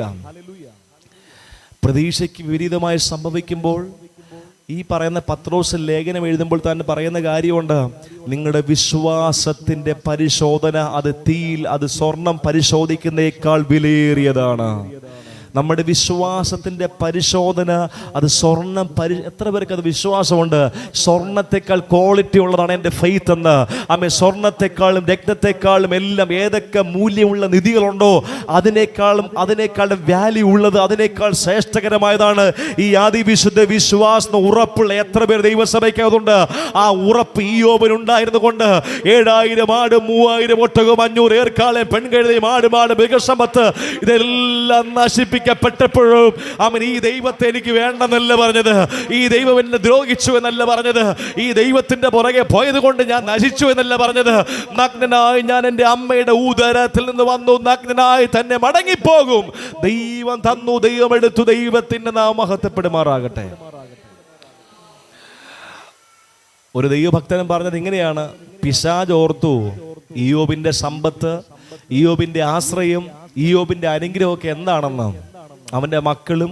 പ്രതീക്ഷയ്ക്ക് വിപരീതമായി സംഭവിക്കുമ്പോൾ ഈ പറയുന്ന പത്രോസ് ലേഖനം എഴുതുമ്പോൾ തന്നെ പറയുന്ന കാര്യമുണ്ട്, നിങ്ങളുടെ വിശ്വാസത്തിന്റെ പരിശോധന അത് തീയിൽ, അത് സ്വർണം പരിശോധിക്കുന്നേക്കാൾ വിലയേറിയതാണ്. നമ്മുടെ വിശ്വാസത്തിൻ്റെ പരിശോധന അത് സ്വർണം എത്ര പേർക്ക് അത് വിശ്വാസമുണ്ട്? സ്വർണത്തെക്കാൾ ക്വാളിറ്റി ഉള്ളതാണ് എൻ്റെ ഫെയ്ത്ത് എന്ന്. ആമേൻ. സ്വർണത്തെക്കാളും രക്തത്തെക്കാളും എല്ലാം ഏതൊക്കെ മൂല്യമുള്ള നിധികളുണ്ടോ അതിനേക്കാളും വാല്യൂ ഉള്ളത്, അതിനേക്കാൾ ശ്രേഷ്ഠകരമായതാണ് ഈ ആദിവിശുദ്ധ വിശ്വാസം. ഉറപ്പുള്ള എത്ര പേർ ദൈവസഭയ്ക്കതുണ്ട്? ആ ഉറപ്പ് ഇയ്യോബിനുണ്ടായിരുന്നു കൊണ്ട് 7000 ആട്, 3000 ഒട്ടകവും, 500 ഏർക്കാളെ, പെൺകഴുതയും, ആടുമാട്, മൃഗസമ്പത്ത് ഇതെല്ലാം നശിപ്പിക്കപ്പെട്ടപ്പോഴും അവൻ ഈ ദൈവത്തെ എനിക്ക് വേണ്ടെന്നല്ല പറഞ്ഞത്. ഈ ദൈവം എന്നെ ദ്രോഹിച്ചു എന്നല്ല പറഞ്ഞത്. ഈ ദൈവത്തിന്റെ പുറകെ പോയത് കൊണ്ട് ഞാൻ നശിച്ചു എന്നല്ല പറഞ്ഞത്. നഗ്നനായി ഞാൻ എൻ്റെ അമ്മയുടെ ഉദരത്തിൽ നിന്ന് വന്നു, നഗ്നനായി തന്നെ മടങ്ങിപ്പോകും. ദൈവം തന്നു, ദൈവം എടുത്തു, ദൈവത്തിന്റെ നാമം മഹത്വപ്പെടുമാറാകട്ടെ. ഒരു ദൈവഭക്തനും പറഞ്ഞത് ഇങ്ങനെയാണ്: പിശാച് ഓർത്തു ഇയ്യോബിന്റെ സമ്പത്ത്, ഇയ്യോബിന്റെ ആശ്രയം, ഇയ്യോബിന്റെ അനുഗ്രഹമൊക്കെ എന്താണെന്ന്. അവൻ്റെ മക്കളും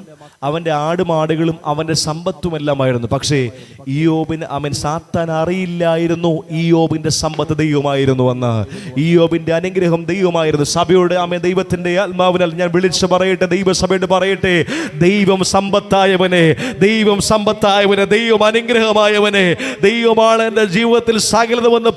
അവൻ്റെ ആടുമാടുകളും അവൻ്റെ സമ്പത്തുമെല്ലാമായിരുന്നു. പക്ഷേ ഇയ്യോബിന് അവൻ സാത്താൻ അറിയില്ലായിരുന്നു ഇയ്യോബിന്റെ സമ്പത്ത് ദൈവമായിരുന്നു എന്ന്. ഇയ്യോബിന്റെ അനുഗ്രഹം ദൈവമായിരുന്നു. സഭയോട് ആമേൻ, ദൈവത്തിന്റെ ആത്മാവിനാൽ ഞാൻ വിളിച്ചു പറയട്ടെ, ദൈവസഭയോട് പറയട്ടെ, ദൈവം സമ്പത്തായവനെ, ദൈവം സമ്പത്തായവനെ, ദൈവം അനുഗ്രഹമായവനെ, ദൈവമാണ് എൻ്റെ ജീവിതത്തിൽ സകലതുമെന്ന്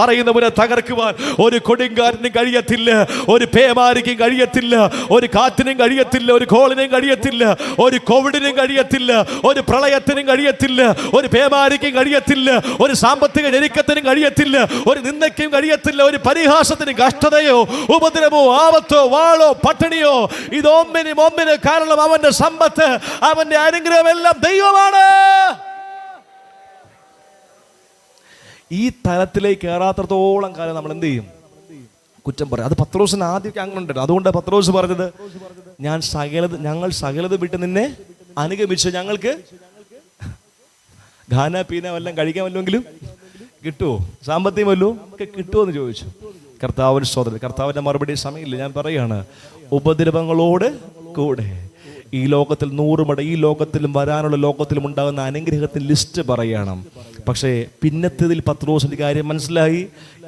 പറയുന്നവനെ തകർക്കുവാൻ ഒരു കൊടുങ്കാറ്റിനും കഴിയത്തില്ല, ഒരു പേമാരിക്കും കഴിയത്തില്ല, ഒരു കാറ്റിനും കഴിയത്തില്ല, ഒരു കോളിനും കഴിയത്തില്ല, ഒരു കോവിഡിനും കഴിയത്തില്ല, ഒരു പ്രളയത്തിനും കഴിയത്തില്ല, ഒരു പേമാരിക്കും കഴിയത്തില്ല, ഒരു സാമ്പത്തിക ഞെരുക്കത്തിനും കഴിയത്തില്ല, ഒരു നിന്ദയ്ക്കും കഴിയത്തില്ല, ഒരു പരിഹാസത്തിനും, കഷ്ടതയോ ഉപദ്രവമോ ആപത്തോ വാളോ പട്ടിണിയോ ഇതൊന്നിനും കാരണം അവന്റെ സമ്പത്ത്, അവന്റെ അനുഗ്രഹം എല്ലാം ദൈവമാണ്. ഈ തലത്തിലേക്ക് കയറാത്രത്തോളം കാലം നമ്മൾ എന്ത് ചെയ്യും? കുറ്റം പറയും. അത് പത്രോസിന് ആദ്യമൊക്കെ അങ്ങനെ ഉണ്ടായിരുന്നു. അതുകൊണ്ട് പത്രോസ് പറഞ്ഞത്, ഞങ്ങൾ സകലത് വിട്ട് നിന്നെ അനുഗമിച്ചു, ഞങ്ങൾക്ക് ഖാന പീന വല്ലതും കഴിക്കാൻ വല്ലമെങ്കിലും കിട്ടുമോ, സാമ്പത്തികം വല്ലതും ഒക്കെ കിട്ടുമോ എന്ന് ചോദിച്ചു. കർത്താവിന് സ്തോത്രം. കർത്താവിൻ്റെ മറുപടി സമയമില്ല, ഞാൻ പറയാണ്, ഉപദ്രവങ്ങളോട് കൂടെ ഈ ലോകത്തിൽ 100 മട, ഈ ലോകത്തിലും വരാനുള്ള ലോകത്തിലും ഉണ്ടാകുന്ന അനുഗ്രഹത്തിന് ലിസ്റ്റ് പറയണം. പക്ഷേ പിന്നത്തേതിൽ പത്രോസിന്റെ കാര്യം മനസ്സിലായി.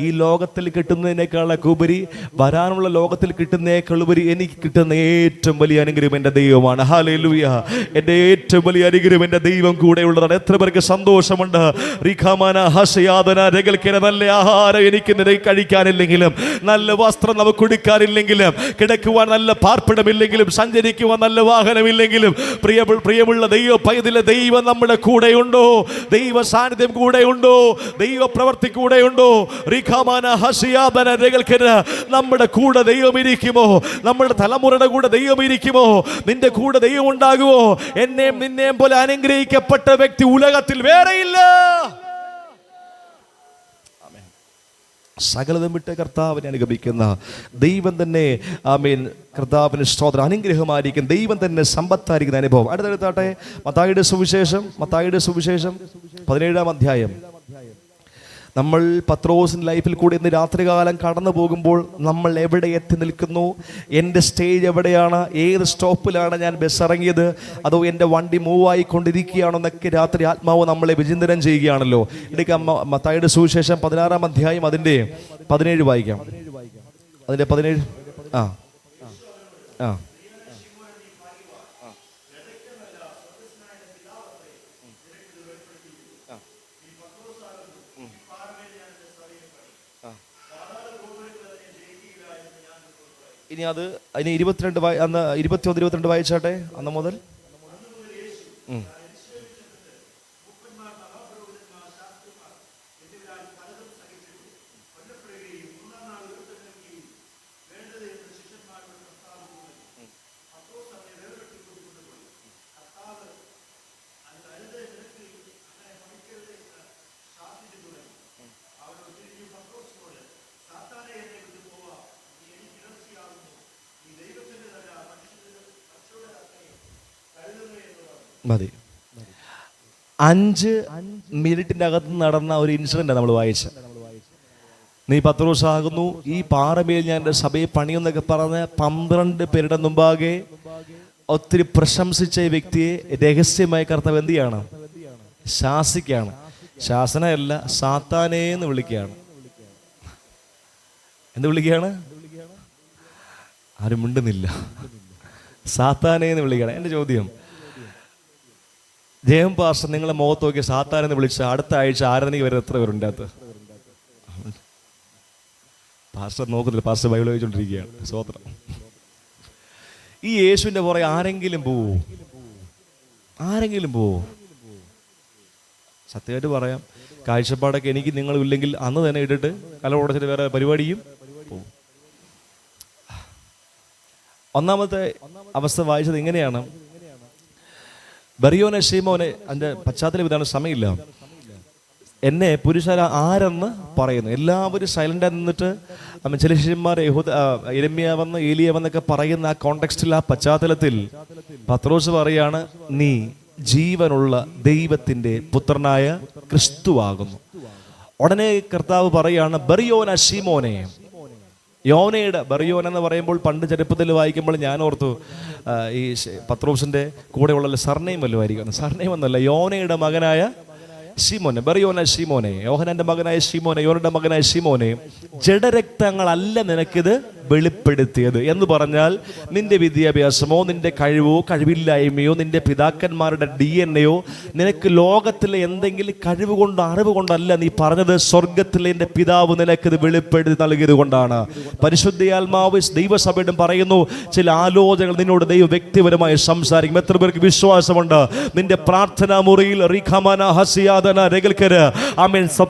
ഈ ലോകത്തിൽ കിട്ടുന്നതിനേക്കാളൊക്കെ ഉപരി വരാനുള്ള ലോകത്തിൽ കിട്ടുന്നതിനേക്കാൾ ഉപരി എനിക്ക് കിട്ടുന്ന ഏറ്റവും വലിയ അനുഗ്രഹം എൻ്റെ ദൈവമാണ്. ഹല്ലേലൂയ. എൻ്റെ ഏറ്റവും വലിയ അനുഗ്രഹം എൻ്റെ ദൈവം കൂടെ ഉള്ളതാണ്. എത്ര പേർക്ക് സന്തോഷമുണ്ട്? നല്ല ആഹാരം എനിക്ക് കഴിക്കാനില്ലെങ്കിലും, നല്ല വസ്ത്രം നമുക്ക് കൊടുക്കാനില്ലെങ്കിലും, കിടക്കുവാൻ നല്ല പാർപ്പിടമില്ലെങ്കിലും, സഞ്ചരിക്കുവാൻ നല്ല വാഹനമില്ലെങ്കിലും, പ്രിയമുള്ള ദൈവ പൈതലെ, ദൈവം നമ്മുടെ കൂടെയുണ്ടോ? ദൈവ സാന്നിധ്യം കൂടെയുണ്ടോ? ദൈവ പ്രവൃത്തി കൂടെയുണ്ടോ? നമ്മുടെ കൂടെ ദൈവം ഇരിക്കുമോ? നമ്മുടെ തലമുറയുടെ കൂടെ ദൈവം ഇരിക്കുമോ? നിന്റെ കൂടെ ദൈവം ഉണ്ടാകുമോ? എന്നെയും നിന്നെയും പോലെ അനുഗ്രഹിക്കപ്പെട്ട വ്യക്തി ഉലകത്തിൽ വേറെയില്ല. സകലതും വിട്ട് കർത്താവിനെ അനുഗമിക്കുന്ന ദൈവം തന്നെ, ആമേൻ, കർത്താവിന് സ്തോത്രം, അനുഗ്രഹമായിരിക്കും, ദൈവം തന്നെ സമ്പത്തായിരിക്കുന്ന അനുഭവം. അടുത്തടുത്താട്ടെ, മത്തായിയുടെ സുവിശേഷം 17-ാം അധ്യായം. നമ്മൾ പത്രോസിൻ്റെ ലൈഫിൽ കൂടി ഇന്ന് രാത്രികാലം കടന്നു പോകുമ്പോൾ നമ്മൾ എവിടെ എത്തി നിൽക്കുന്നു? എൻ്റെ സ്റ്റേജ് എവിടെയാണ്? ഏത് സ്റ്റോപ്പിലാണ് ഞാൻ ബസ് ഇറങ്ങിയത്? അതോ എൻ്റെ വണ്ടി മൂവ് ആയിക്കൊണ്ടിരിക്കുകയാണോ എന്നൊക്കെ രാത്രി ആത്മാവ് നമ്മളെ വിചിന്തനം ചെയ്യുകയാണല്ലോ. ഇടയ്ക്ക് മത്തായിയുടെ സുവിശേഷം 16-ാം അധ്യായം അതിൻ്റെ 17 വായിക്കാം. അതിൻ്റെ 17. ആ ആ ഇനി അതിന് 22 അന്ന് 21-22 വായിച്ചാട്ടെ. അന്ന് മുതൽ മതി. 5 മിനിറ്റിൻ്റെ അകത്ത് നടന്ന ഒരു ഇൻസിഡൻ്റാണ് നമ്മൾ വായിച്ചത്. നീ പത്രോസാകുന്നു, ഈ പാറമേൽ ഞാൻ എൻ്റെ സഭയെ പണിയെന്നൊക്കെ പറഞ്ഞ് 12 പേരുടെ മുമ്പാകെ ഒത്തിരി പ്രശംസിച്ച ഈ വ്യക്തിയെ രഹസ്യമായി കർത്താവ് എന്ത് ചെയ്യാണ്? ശാസിക്കുകയാണ്. ശാസനയല്ല, സാത്താനേന്ന് വിളിക്കുകയാണ്. എന്ത് വിളിക്കുകയാണ്? ആരും മിണ്ടുന്നില്ല. സാത്താനേന്ന് വിളിക്കണം. എൻ്റെ ചോദ്യം, ജയം പാസ്റ്റർ നിങ്ങളെ മുഖത്ത് നോക്കി സാത്താനെന്ന് വിളിച്ച് അടുത്ത ആഴ്ച ആരാധനയ്ക്ക് വരുന്ന എത്ര പേരുണ്ട് അകത്ത്? പാസ്റ്റർ നോക്കുന്നില്ല, പാസ്റ്റർ ബൈബിൾ വായിച്ചുകൊണ്ടിരിക്കുകയാണ്. സ്തോത്രം. ഈ യേശുവിൻ്റെ പുറകെ ആരെങ്കിലും പോവോ? ആരെങ്കിലും പോവോ? സത്യമായിട്ട് പറയാം, കാഴ്ചപ്പാടൊക്കെ എനിക്ക് നിങ്ങളും ഇല്ലെങ്കിൽ അന്ന് തന്നെ ഇട്ടിട്ട് കലമുടച്ചിട്ട് വേറെ പരിപാടിയും പോവും. ഒന്നാമത്തെ അവസ്ഥ വായിച്ചത് ഇങ്ങനെയാണ്. ബറിയോനെ ശീമോനെ, അതിൻ്റെ പശ്ചാത്തലം ഇതാണ്, സമയമില്ല. എന്നെ പുരുഷാര ആരെന്ന് പറയുന്നു. എല്ലാവരും സൈലൻ്റായി നിന്നിട്ട് ചില ശിഷ്യന്മാർ യിരെമ്യാവെന്ന് ഏലിയാവെന്നൊക്കെ പറയുന്ന ആ കോണ്ടെക്സ്റ്റിൽ, ആ പശ്ചാത്തലത്തിൽ പത്രോസ് പറയാണ്, നീ ജീവനുള്ള ദൈവത്തിൻ്റെ പുത്രനായ ക്രിസ്തുവാകുന്നു. ഉടനെ കർത്താവ് പറയാണ്, ബറിയോന ശീമോനെ. യോനയുടെ ബറിയോൻ എന്ന് പറയുമ്പോൾ പണ്ട് ചെറുപ്പത്തിൽ വായിക്കുമ്പോൾ ഞാൻ ഓർത്തു ഈ പത്രോസിന്റെ കൂടെയുള്ള സർനെയിം വല്ലതും ആയിരിക്കും. സർനെയിം ഒന്നല്ല, യോനയുടെ മകനായ ശീമോനെ, ബറിയോന ശീമോനെ, യോഹനാന്റെ മകനായ ശീമോനെ, യോനയുടെ മകനായ ശീമോനെ, ജഡരക്തങ്ങളല്ല നിനക്കിത് വെളിപ്പെടുത്തിയത് എന്ന് പറഞ്ഞാൽ നിന്റെ വിദ്യാഭ്യാസമോ നിന്റെ കഴിവോ കഴിവില്ലായ്മയോ നിന്റെ പിതാക്കന്മാരുടെ DNA നിനക്ക് ലോകത്തിലെ എന്തെങ്കിലും കഴിവ് കൊണ്ട് അറിവ് കൊണ്ടല്ല നീ പറഞ്ഞത്. സ്വർഗത്തിലെ എൻ്റെ പിതാവ് നിനക്കിത് വെളിപ്പെടുത്തി നൽകിയത് കൊണ്ടാണ്. പരിശുദ്ധാത്മാവ് ദൈവസഭയോടും പറയുന്നു, ചില ആലോചനകൾ നിന്നോട് ദൈവം വ്യക്തിപരമായി സംസാരിക്കും. എത്ര പേർക്ക് വിശ്വാസമുണ്ട്? നിന്റെ പ്രാർത്ഥനാ മുറിയിൽ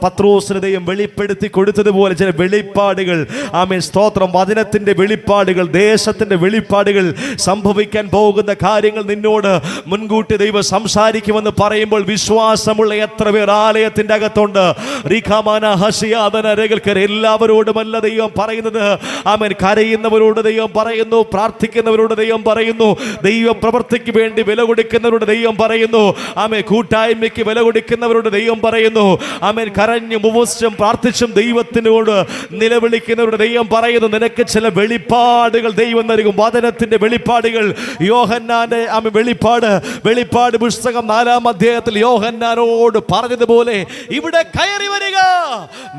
പത്രോസിന് ദൈവം വെളിപ്പെടുത്തി കൊടുത്തതുപോലെ ചില വെളിപ്പാടുകൾ, ആമേൻ സ്തോത്രം, വചനത്തിന്റെ വെളിപ്പാടുകൾ, ദേശത്തിന്റെ വെളിപ്പാടുകൾ, സംഭവിക്കാൻ പോകുന്ന കാര്യങ്ങൾ നിന്നോട് മുൻകൂട്ടി ദൈവം സംസാരിക്കുമെന്ന് പറയുമ്പോൾ വിശ്വാസമുള്ള എത്ര പേർ ആലയത്തിന്റെ അകത്തുണ്ട്? എല്ലാവരോടുമല്ല ദൈവം പറയുന്നത്. ആമേൻ. കരയുന്നവരോട് ദൈവം പറയുന്നു, പ്രാർത്ഥിക്കുന്നവരോട് ദൈവം പറയുന്നു, ദൈവ പ്രവൃത്തിക്ക് വേണ്ടി വില കൊടുക്കുന്നവരോട് ദൈവം പറയുന്നു, ആമേൻ, കൂട്ടായ്മയ്ക്ക് വില കൊടുക്കുന്നവരോട് ദൈവം പറയുന്നു, ആമേൻ, കരഞ്ഞും ഉപവസിച്ചും പ്രാർത്ഥിച്ചും ദൈവത്തിനോട് നിലവിളിക്കുന്നവരോട് ദൈവം പറയുന്നു, നിനക്ക് ചില വെളിപ്പാടുകൾ ദൈവം നൽകും. വചനത്തിന്റെ വെളിപ്പാടുകൾ. യോഹന്നാന്റെ വെളിപ്പാട് പുസ്തകം 4-ാം അധ്യായത്തിൽ യോഹന്നാനോട് പറഞ്ഞതുപോലെ ഇവിടെ കയറി വരിക,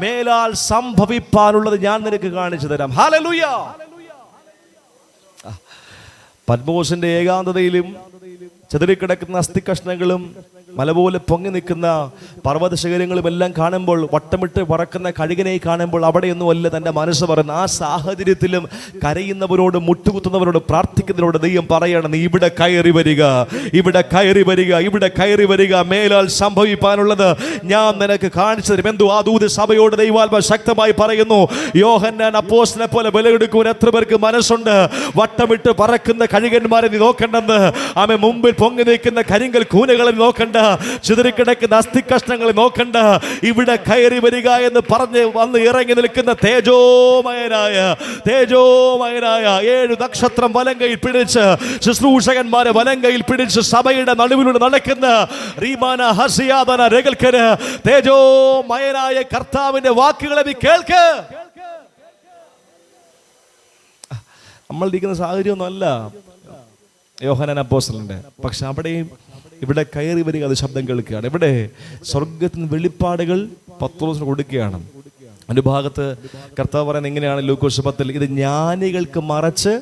മേലാൽ സംഭവിപ്പാനുള്ളത് ഞാൻ നിനക്ക് കാണിച്ചു തരാം. ഹല്ലേലൂയ. പത്മോസിന്റെ ഏകാന്തതയിലും ചെതറിക്കിടക്കുന്ന അസ്ഥികഷ്ണങ്ങളും മല പോലെ പൊങ്ങി നിൽക്കുന്ന പർവ്വത ശിഖരങ്ങളും എല്ലാം കാണുമ്പോൾ, വട്ടമിട്ട് പറക്കുന്ന കഴുകനെ കാണുമ്പോൾ അവിടെയൊന്നുമല്ല തൻ്റെ മനസ്സ് പറയുന്നത്. ആ സാഹചര്യത്തിലും കരയുന്നവരോട്, മുട്ടുകുത്തുന്നവരോട്, പ്രാർത്ഥിക്കുന്നവരോട് ദൈവം പറയണം, നീ ഇവിടെ കയറി വരിക, ഇവിടെ കയറി വരിക, ഇവിടെ കയറി വരിക, മേലാൽ സംഭവിപ്പാനുള്ളത് ഞാൻ നിനക്ക് കാണിച്ചു തരും. എന്തോ ആ ദൂത് സഭയോട് ദൈവാത്മാ ശക്തമായി പറയുന്നു. യോഹന്നാൻ അപ്പോസ്തലനെ പോലെ വിലയെടുക്കുവാൻ എത്ര പേർക്ക് മനസ്സുണ്ട്? വട്ടമിട്ട് പറക്കുന്ന കഴുകന്മാരെ നീ നോക്കണ്ടെന്ന്, ആമേ, മുമ്പിൽ പൊങ്ങി നിൽക്കുന്ന കരിങ്കൽ കൂനകളെ നോക്കണ്ട, ചിതറിക്കിടക്കുന്ന അസ്ഥികഷ്ണങ്ങളെ നോക്കണ്ട, ഇവിടെ കയറി വരിക എന്ന് പറഞ്ഞ് വന്ന് ഇറങ്ങി നിൽക്കുന്ന തേജോമയനായ 7 നക്ഷത്രം വലങ്കയിൽ പിടിച്ച്, ശുശ്രൂഷകന്മാരെ വലങ്കയിൽ പിടിച്ച് സഭയുടെ നടുവിലൂടെ നടക്കുന്ന തേജോമയനായ കർത്താവിന്റെ വാക്കുകളെ നീ കേൾക്ക്. നമ്മൾ ഇരിക്കുന്ന സാഹചര്യമൊന്നുമല്ല യോഹന്നാൻ അപ്പോസ്തലന്റെ. പക്ഷെ അവിടെയും ഇവിടെ കയറി വരിക, അത് ശബ്ദം കേൾക്കുകയാണ്. ഇവിടെ സ്വർഗത്തിന് വെളിപ്പാടുകൾ പത്രോസിന് കൊടുക്കുകയാണ്. ഒരു ഭാഗത്ത് കർത്താവ് പറയുന്നത് എങ്ങനെയാണ്? ലൂക്കോസ് 10, ഇത് ജ്ഞാനികൾക്ക് മറച്ച്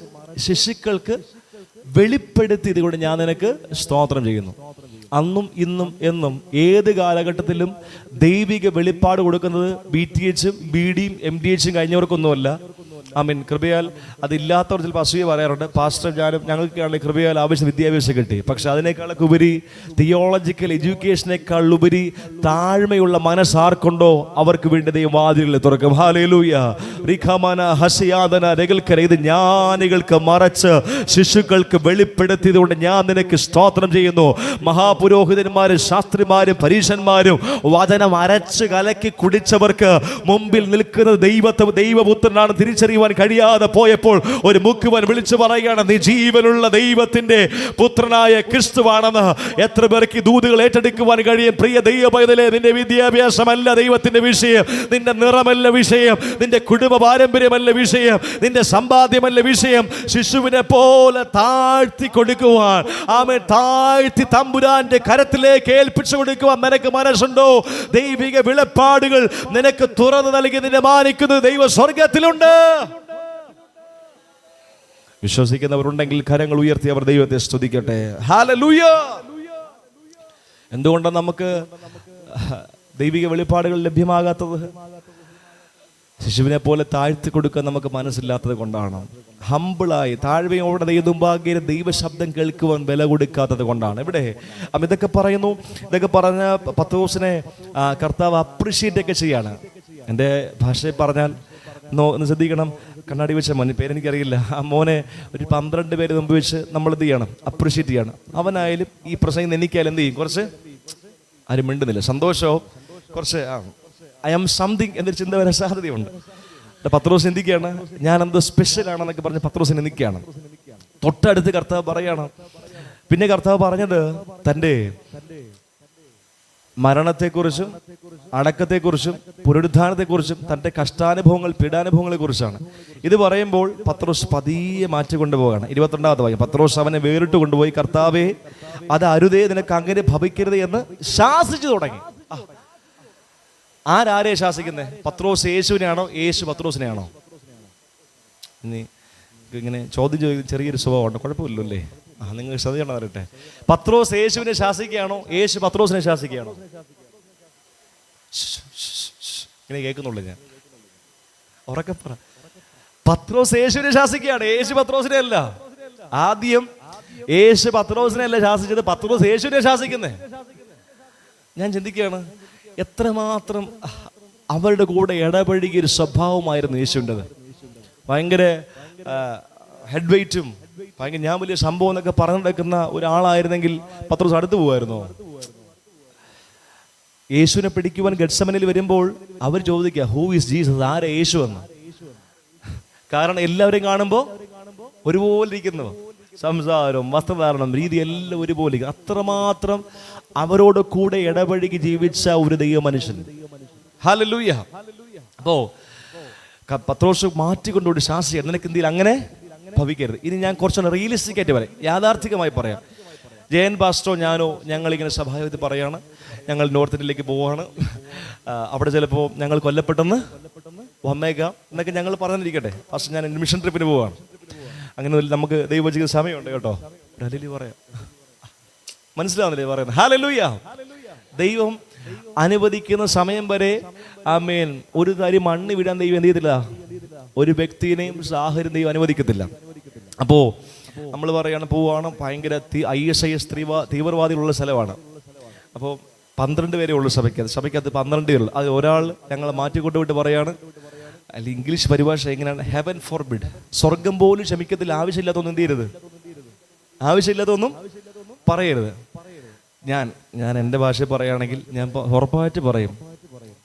ശിശുക്കൾക്ക് വെളിപ്പെടുത്തി, ഇതുകൊണ്ട് ഞാൻ നിനക്ക് സ്തോത്രം ചെയ്യുന്നു. അന്നും ഇന്നും എന്നും ഏത് കാലഘട്ടത്തിലും ദൈവിക വെളിപ്പാട് കൊടുക്കുന്നത് BTHും BDയും MDHും കഴിഞ്ഞവർക്കൊന്നുമല്ല. ആമീൻ. കൃപയാൽ അതില്ലാത്തവർ ചിലപ്പോൾ അസൂയ പറയാറുണ്ട്. പാസ്റ്റർ ഞാനും ഞങ്ങൾക്കാണെങ്കിൽ കൃപയാൽ ആവശ്യം വിദ്യാഭ്യാസം കിട്ടി. പക്ഷെ അതിനേക്കാളൊക്കെ ഉപരി, തിയോളജിക്കൽ എഡ്യൂക്കേഷനേക്കാൾ ഉപരി താഴ്മയുള്ള മനസ്സാർക്കുണ്ടോ അവർക്ക് വേണ്ടി ദൈവം വാതിലുകൾ തുറക്കും. ഹല്ലേലൂയ. റിഖമന ഹസിയാദന രഗൽക്കര, ഇത് ജ്ഞാനികൾക്ക് മറച്ച് ശിശുക്കൾക്ക് വെളിപ്പെടുത്തിയതുകൊണ്ട് ഞാൻ നിനക്ക് സ്തോത്രം ചെയ്യുന്നു. മഹാപുരോഹിതന്മാരും ശാസ്ത്രിമാരും പരീശന്മാരും വചനം അരച്ച് കലക്കി കുടിച്ചവർക്ക് മുമ്പിൽ നിൽക്കുന്നത് ദൈവപുത്രനാണ് തിരിച്ചറിയുവാൻ കഴിയാതെ പോയപ്പോൾ ഒരു മുക്കുവൻ വിളിച്ചു പറയുകയാണ്, നീ ജീവനുള്ള ദൈവത്തിന്റെ പുത്രനായ ക്രിസ്തുവാണെന്ന്. എത്ര പേർക്ക് ദൂതുകൾ ഏറ്റെടുക്കുവാൻ കഴിയും? പ്രിയ ദൈവപൈതലേ, നിന്റെ വിദ്യാഭ്യാസമല്ല ദൈവത്തിന്റെ വിഷയം, നിന്റെ നിറമല്ല വിഷയം, നിന്റെ കുടുംബ പാരമ്പര്യമല്ല വിഷയം, നിന്റെ സമ്പാദ്യമല്ല വിഷയം. ശിശുവിനെ പോലെ താഴ്ത്തി കൊടുക്കുവാൻ, ആമേൻ, താഴ്ത്തി തമ്പുരാന്റെ കരത്തിലേക്ക് ഏൽപ്പിച്ചു കൊടുക്കുവാൻ നിനക്ക് മനസ്സുണ്ടോ? ദൈവിക വെളിപ്പാടുകൾ നിനക്ക് തുറന്നു നൽകി നിന്നെ മാനിക്കുന്നത് ദൈവ സ്വർഗത്തിലുണ്ട്. വിശ്വസിക്കുന്നവരുണ്ടെങ്കിൽ കരങ്ങൾ ഉയർത്തി അവർ ദൈവത്തെ സ്തുതിക്കട്ടെ. ഹല്ലേലൂയ. എന്തുകൊണ്ടാണ് നമുക്ക് ദൈവിക വെളിപ്പാടുകൾ ലഭ്യമാകാത്തത്? ശിശുവിനെ പോലെ താഴ്ത്തി കൊടുക്കാൻ നമുക്ക് മനസ്സില്ലാത്തത് കൊണ്ടാണ്. ഹമ്പിളായി താഴ്വയോടെ ദൈവമുമ്പാകെ ദൈവശബ്ദം കേൾക്കുവാൻ വില കൊടുക്കാത്തത് കൊണ്ടാണ്. ഇവിടെ ഇതൊക്കെ പറയുന്നു. ഇതൊക്കെ പറഞ്ഞ പത്രോസിനെ കർത്താവ് അപ്രിഷ്യേറ്റ് ഒക്കെ ചെയ്യാണ്. എൻ്റെ ഭാഷയിൽ പറഞ്ഞാൽ ഒന്ന് ശ്രദ്ധിക്കണം. കണ്ണാടി വെച്ച മോൻ, പേരെനിക്കറിയില്ല, ആ മോനെ ഒരു 12 പേര് മുമ്പ് വെച്ച് നമ്മൾ എന്ത് ചെയ്യണം? അപ്രിഷ്യേറ്റ് ചെയ്യണം. അവനായാലും ഈ പ്രസംഗം എനിക്കായാലും എന്ത് ചെയ്യും? കുറച്ച് ആരും മിണ്ടുന്നില്ല. സന്തോഷവും കുറച്ച് ഐ ആം സംതിങ് എന്നൊരു ചിന്ത വരാൻ സാധ്യതയുണ്ട്. പത്രോസ് ചിന്തിക്കുകയാണ്, ഞാൻ എന്തോ സ്പെഷ്യൽ ആണെന്നൊക്കെ പറഞ്ഞ് പത്രോസ് ചിന്തിക്കുകയാണ്. തൊട്ടടുത്ത് കർത്താവ് പറയാണ്. പിന്നെ കർത്താവ് പറഞ്ഞത് തൻ്റെ മരണത്തെക്കുറിച്ചും അടക്കത്തെക്കുറിച്ചും പുനരുദ്ധാനത്തെക്കുറിച്ചും തൻ്റെ കഷ്ടാനുഭവങ്ങൾ പീഡാനുഭവങ്ങളെ കുറിച്ചാണ്. ഇത് പറയുമ്പോൾ പത്രോസ് പതിയെ മാറ്റിക്കൊണ്ടുപോകാണ്. 22ാമത്തെ വാക്യം. പത്രോസ് അവനെ വേറിട്ട് കൊണ്ടുപോയി, കർത്താവേ, അത് അരുതേ, നിനക്ക് അങ്ങനെ ഭവിക്കരുത് എന്ന് ശാസിച്ചു തുടങ്ങി. ആരെ ശാസിക്കുന്നത്? പത്രോസ് യേശുവിനെയാണോ? യേശു പത്രോസിനെയാണോ? ഇനി ഇങ്ങനെ ചോദ്യം ചോദിക്കുന്ന ചെറിയൊരു സ്വഭാവമുണ്ട്, കുഴപ്പമില്ലല്ലോ അല്ലേ? നിങ്ങൾ ശ്രദ്ധിക്കണം വരട്ടെ. പത്രോസ് യേശുവിനെ ശാസിക്കുകയാണോ? യേശു പത്രോസിനെ ശാസിക്കുകയാണോ? ഇങ്ങനെ കേൾക്കുന്നുള്ളൂ ഞാൻ, ഉറക്കെ പറ. പത്രോസ് യേശുവിനെ ശാസിക്കുകയാണ്, യേശു പത്രോസിനെ അല്ല. ആദ്യം യേശു പത്രോസിനെ അല്ല ശാസിച്ചത്, പത്രോസ് യേശുവിനെ ശാസിക്കുന്നേ. ഞാൻ ചിന്തിക്കുകയാണ്, എത്രമാത്രം അവരുടെ കൂടെ ഇടപഴകിയ ഒരു സ്വഭാവമായിരുന്നു യേശുവിൻ്റെത്. ഭയങ്കര ഹെഡ് വെയിറ്റും ഭയങ്കര ഞാൻ വലിയ സംഭവം എന്നൊക്കെ പറഞ്ഞെടുക്കുന്ന ഒരാളായിരുന്നെങ്കിൽ പത്രോസ് അടുത്ത് പോകുമായിരുന്നോ? യേശുവിനെ പിടിക്കുവാൻ ഗെത്സമനിൽ വരുമ്പോൾ അവർ ചോദിക്കുക, ഹൂ ഈസ് ജീസസ്? ആരെ യേശു എന്ന്? കാരണം എല്ലാവരെയും കാണുമ്പോൾ ഒരുപോലെ ഇരിക്കുന്നു. സംസാരവും വസ്ത്രധാരണം രീതി എല്ലാം ഒരുപോലെ. അത്രമാത്രം അവരോട് കൂടെ ഇടപഴകി ജീവിച്ച ഒരു ദൈവ മനുഷ്യൻ. ഹല്ലേലൂയ. അപ്പോ പത്രോസ് മാറ്റിക്കൊണ്ടുപോയി ശാസിക്കുക, നിനക്ക് എന്തെങ്കിലും അങ്ങനെ ഭവിക്കരുത്. ഇനി ഞാൻ കുറച്ചുകൂടെ റിയലിസ്റ്റിക് ആയിട്ട് പറയാം, യാഥാർത്ഥികമായി പറയാം. ജയൻ പാസ്റ്റോ ഞാനോ ഞങ്ങളിങ്ങനെ സഭായോഗത്തിൽ പറയാണ്, ഞങ്ങൾ നോർത്ത് ഇന്ത്യയിലേക്ക് പോവാണ്, അവിടെ ചിലപ്പോൾ ഞങ്ങൾ കൊല്ലപ്പെട്ടെന്ന് വന്നേക്കാം എന്നൊക്കെ ഞങ്ങൾ പറഞ്ഞിരിക്കട്ടെ. ഫസ്റ്റ് ഞാൻ മിഷൻ ട്രിപ്പിന് പോവാണ്. അങ്ങനെ നമുക്ക് ദൈവചിക്കുന്ന സമയമുണ്ട് കേട്ടോ. ഹല്ലേലൂയ പറയാം, മനസ്സിലാവുന്നില്ലേ പറയുന്നത്? ഹല്ലേലൂയ. ദൈവം അനുവദിക്കുന്ന സമയം വരെ ആമേൻ ഒരു തരി മണ്ണ് വിടാൻ ദൈവം എന്ത് ചെയ്തില്ല? ഒരു വ്യക്തിയെയും സാഹചര്യം ദൈവം അനുവദിക്കത്തില്ല. അപ്പോൾ നമ്മൾ പറയാണ് പോവാണ്, ഭയങ്കര ISIS തീവ്രവാദികളുള്ള സ്ഥലമാണ്. അപ്പോൾ 12 പേരേ ഉള്ളൂ സഭയ്ക്കകത്ത്. 12 പേരുള്ളൂ. അത് ഒരാൾ ഞങ്ങളെ മാറ്റിക്കൊണ്ടുപോയിട്ട് പറയാണ്, അല്ല ഇംഗ്ലീഷ് പരിഭാഷ എങ്ങനെയാണ്? ഹെവൻ ഫോർബിഡ്, സ്വർഗം പോലും ക്ഷമിക്കത്തില്ല. ആവശ്യമില്ലാത്തൊന്നും എന്ത് ചെയ്യരുത്, ആവശ്യമില്ലാത്തൊന്നും പറയരുത്. ഞാൻ എൻ്റെ ഭാഷയിൽ പറയുകയാണെങ്കിൽ ഞാൻ ഉറപ്പായിട്ട് പറയും,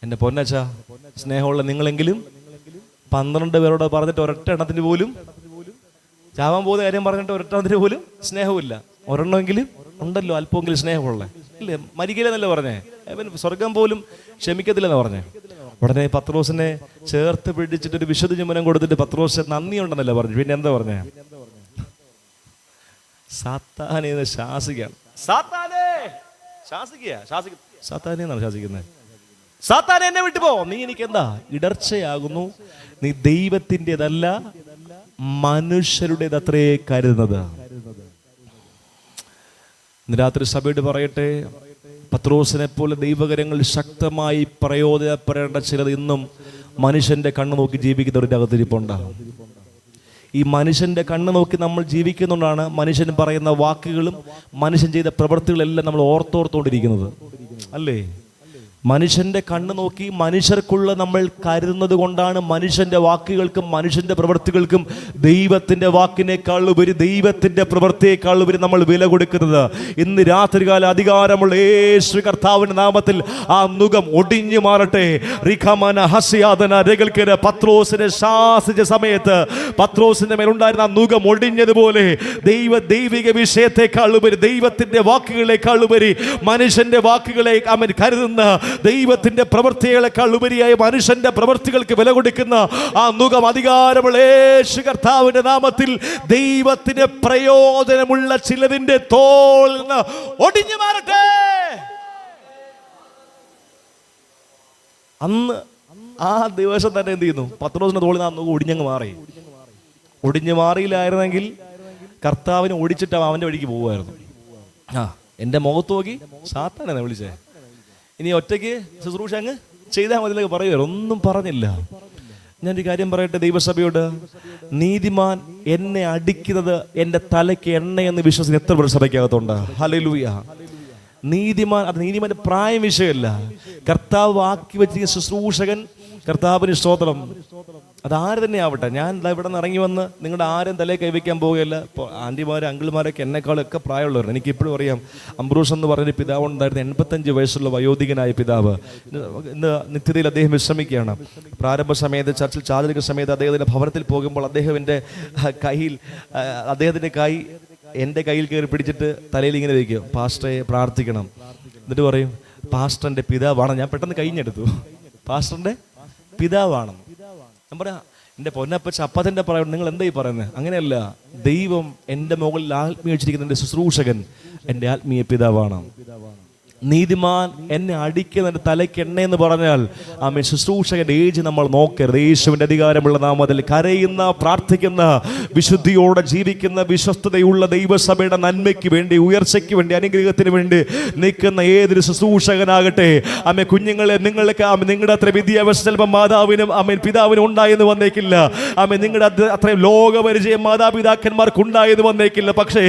എൻ്റെ പൊന്നച്ച, സ്നേഹമുള്ള നിങ്ങളെങ്കിലും 12 പേരോട് പറഞ്ഞിട്ട് ഒരൊറ്റ എണ്ണത്തിന് പോലും ചാവാൻ പോകുന്ന കാര്യം പറഞ്ഞിട്ട് ഒരൊറ്റ എണ്ണത്തിന് പോലും സ്നേഹമില്ല. ഒരെണ്ണമെങ്കിലും ഉണ്ടല്ലോ അല്പമെങ്കിലും സ്നേഹമുള്ള, ഇല്ലേ? മരിക്കില്ലെന്നല്ലേ പറഞ്ഞേ? സ്വർഗം പോലും ക്ഷമിക്കത്തില്ലെന്ന് പറഞ്ഞേ. ഉടനെ പത്രോസിനെ ചേർത്ത് പിടിച്ചിട്ട് ഒരു വിശുദ്ധ ചുംബനം കൊടുത്തിട്ട് പത്രോസ് നന്ദി ഉണ്ടെന്നല്ലേ പറഞ്ഞു. പിന്നെ എന്താ പറഞ്ഞേ? സാത്താനെ ശാസിക്കുകയാണ്. സാത്താനെ എന്നാണ് ശാസിക്കുന്നത്. സാത്താനെ എന്നെ വിട്ടുപോ, നീ എനിക്ക് എന്താ ഇടർച്ചയാകുന്നു, നീ ദൈവത്തിൻ്റെതല്ല മനുഷ്യരുടേതത്രേ കരുതുന്നത്. ഇന്ന് രാത്രി സഭയോട് പറയട്ടെ, പത്രോസിനെ പോലെ ദൈവകരങ്ങൾ ശക്തമായി പ്രയോജനപ്പെടേണ്ട ചിലത് ഇന്നും മനുഷ്യന്റെ കണ്ണ് നോക്കി ജീവിക്കുന്നവരുടെ അകത്തിരിപ്പുണ്ടാകും. ഈ മനുഷ്യന്റെ കണ്ണ് നോക്കി നമ്മൾ ജീവിക്കുന്നുകൊണ്ടാണ് മനുഷ്യൻ പറയുന്ന വാക്കുകളും മനുഷ്യൻ ചെയ്ത പ്രവൃത്തികളെല്ലാം നമ്മൾ ഓർത്തോർത്തോണ്ടിരിക്കുന്നത്, അല്ലേ? മനുഷ്യന്റെ കണ്ണ് നോക്കി മനുഷ്യർക്കുള്ള നമ്മൾ കരുതുന്നത് കൊണ്ടാണ് മനുഷ്യന്റെ വാക്കുകൾക്കും മനുഷ്യന്റെ പ്രവൃത്തികൾക്കും ദൈവത്തിന്റെ വാക്കിനേക്കാൾ ഉപരി ദൈവത്തിന്റെ പ്രവൃത്തിയേക്കാൾ ഉപരി നമ്മൾ വില കൊടുക്കുന്നത്. ഇന്ന് രാത്രികാല അധികാരമുള്ള യേശു കർത്താവിന്റെ നാമത്തിൽ ആ നുകം ഒടിഞ്ഞു മാറട്ടെ. പത്രോസിനെ ശാസിച്ച സമയത്ത് പത്രോസിന്റെ മേലുണ്ടായിരുന്ന ആ നുകം ഒടിഞ്ഞതുപോലെ ദൈവിക വിഷയത്തെക്കാൾ ഉപരി ദൈവത്തിന്റെ വാക്കുകളെക്കാൾ ഉപരി മനുഷ്യന്റെ വാക്കുകളെ അവൻ കരുതുന്ന ദൈവത്തിന്റെ പ്രവൃത്തികളെക്കാൾ ഉപരിയായ മനുഷ്യന്റെ പ്രവൃത്തികൾക്ക് വില കൊടുക്കുന്ന ആ നുകം അധികാരമുള്ള യേശു കർത്താവിന്റെ നാമത്തിൽ ദൈവത്തിന് പ്രയോജനമുള്ള ചിലതിന്റെ തോളിൽ നിന്ന് ഒടിഞ്ഞു മാറട്ടെ. അന്ന് ആ ദിവസം തന്നെ എന്ത് ചെയ്യുന്നു? പത്രോസിന്റെ തോളിൽ നിന്ന് ഒടിഞ്ഞങ്ങ് മാറി. ഒടിഞ്ഞു മാറിയില്ലായിരുന്നെങ്കിൽ കർത്താവിനെ ഓടിച്ചിട്ട് അവൻ്റെ വഴിക്ക് പോകുമായിരുന്നു. എൻ്റെ മുഖത്ത് നോക്കി സാത്താനെന്നെ വിളിച്ചേ, ഇനി ഒറ്റയ്ക്ക് ശുശ്രൂഷ അങ്ങ് ചെയ്താൽ മതിലൊക്കെ പറയുമായിരുന്നു. ഒന്നും പറഞ്ഞില്ല. ഞാനൊരു കാര്യം പറയട്ടെ ദൈവസഭയോട്, നീതിമാൻ എന്നെ അടിക്കുന്നത് എൻ്റെ തലയ്ക്ക് എണ്ണയെന്ന് വിശ്വസിച്ച് എത്ര പേർ സഭയ്ക്കകത്തുണ്ട്? ഹല്ലേലൂയ. നീതിമാൻ, അത് നീതിമാന്റെ പ്രായം വിഷയമല്ല. കർത്താവ് ആക്കി വെച്ചിരിക്കുന്ന ശുശ്രൂഷകൻ, കർത്താവിന് സ്തോത്രം, അതാര് തന്നെ ആവട്ടെ. ഞാൻ ഇവിടെ നിന്ന് ഇറങ്ങി വന്ന് നിങ്ങളുടെ ആരും തലയിൽ കൈവയ്ക്കാൻ പോവുകയല്ല. ഇപ്പോൾ ആൻറ്റിമാരും അങ്കിൾമാരൊക്കെ എന്നെക്കാളൊക്കെ പ്രായമുള്ളവർ. എനിക്കിപ്പോഴും അറിയാം, അംബ്രൂസ് എന്ന് പറഞ്ഞൊരു പിതാവ് ഉണ്ടായിരുന്നു, 85 വയസ്സുള്ള വയോധികനായ പിതാവ്. ഇന്ന് നിത്യതയിൽ അദ്ദേഹം വിശ്രമിക്കുകയാണ്. പ്രാരംഭ സമയത്ത് ചർച്ചിൽ ചാതലിക സമയത്ത് അദ്ദേഹത്തിൻ്റെ ഭവനത്തിൽ പോകുമ്പോൾ അദ്ദേഹത്തിൻ്റെ കയ്യിൽ, അദ്ദേഹത്തിൻ്റെ കൈ എൻ്റെ കയ്യിൽ കയറി പിടിച്ചിട്ട് തലയിൽ ഇങ്ങനെ വയ്ക്കും, പാസ്റ്ററെ പ്രാർത്ഥിക്കണം. എന്നിട്ട് പറയും, പാസ്റ്ററിൻ്റെ പിതാവാണ്. ഞാൻ പെട്ടെന്ന് കഴിഞ്ഞെടുത്തു, പാസ്റ്ററിൻ്റെ പിതാവാണ്. ഞാൻ പറയാം, എൻ്റെ പൊന്നപ്പച്ച അപ്പത്തിൻ്റെ പറയാം, നിങ്ങൾ എന്തായി പറയുന്നത്? അങ്ങനെയല്ല, ദൈവം എൻ്റെ മുകളിൽ ആത്മീയ വെച്ചിരിക്കുന്ന എൻ്റെ ശുശ്രൂഷകൻ എൻ്റെ ആത്മീയ പിതാവാണ്. നീതിമാൻ എന്നെ അടിക്കുന്ന എൻ്റെ തലയ്ക്ക് എണ്ണയെന്ന് പറഞ്ഞാൽ ആമേൻ, ശുശ്രൂഷകൻ്റെ ഏജ് നമ്മൾ നോക്കരുത്. യേശുവിൻ്റെ അധികാരമുള്ള നാമത്തിൽ കരയുന്ന, പ്രാർത്ഥിക്കുന്ന, വിശുദ്ധിയോടെ ജീവിക്കുന്ന, വിശ്വസ്തതയുള്ള ദൈവസഭയുടെ നന്മയ്ക്ക് വേണ്ടി, ഉയർച്ചയ്ക്ക് വേണ്ടി, അനുഗ്രഹത്തിന് വേണ്ടി നിൽക്കുന്ന ഏതൊരു ശുശ്രൂഷകനാകട്ടെ, ആമേൻ, കുഞ്ഞുങ്ങളെ നിങ്ങൾക്ക് നിങ്ങളുടെ അത്ര വിദ്യാഭ്യാസം ചിലപ്പോൾ മാതാവിനും ആമേൻ പിതാവിനും ഉണ്ടായെന്ന് വന്നേക്കില്ല. ആമേൻ, നിങ്ങളുടെ അത്രയും ലോകപരിചയം മാതാപിതാക്കന്മാർക്ക് ഉണ്ടായെന്ന് വന്നേക്കില്ല. പക്ഷേ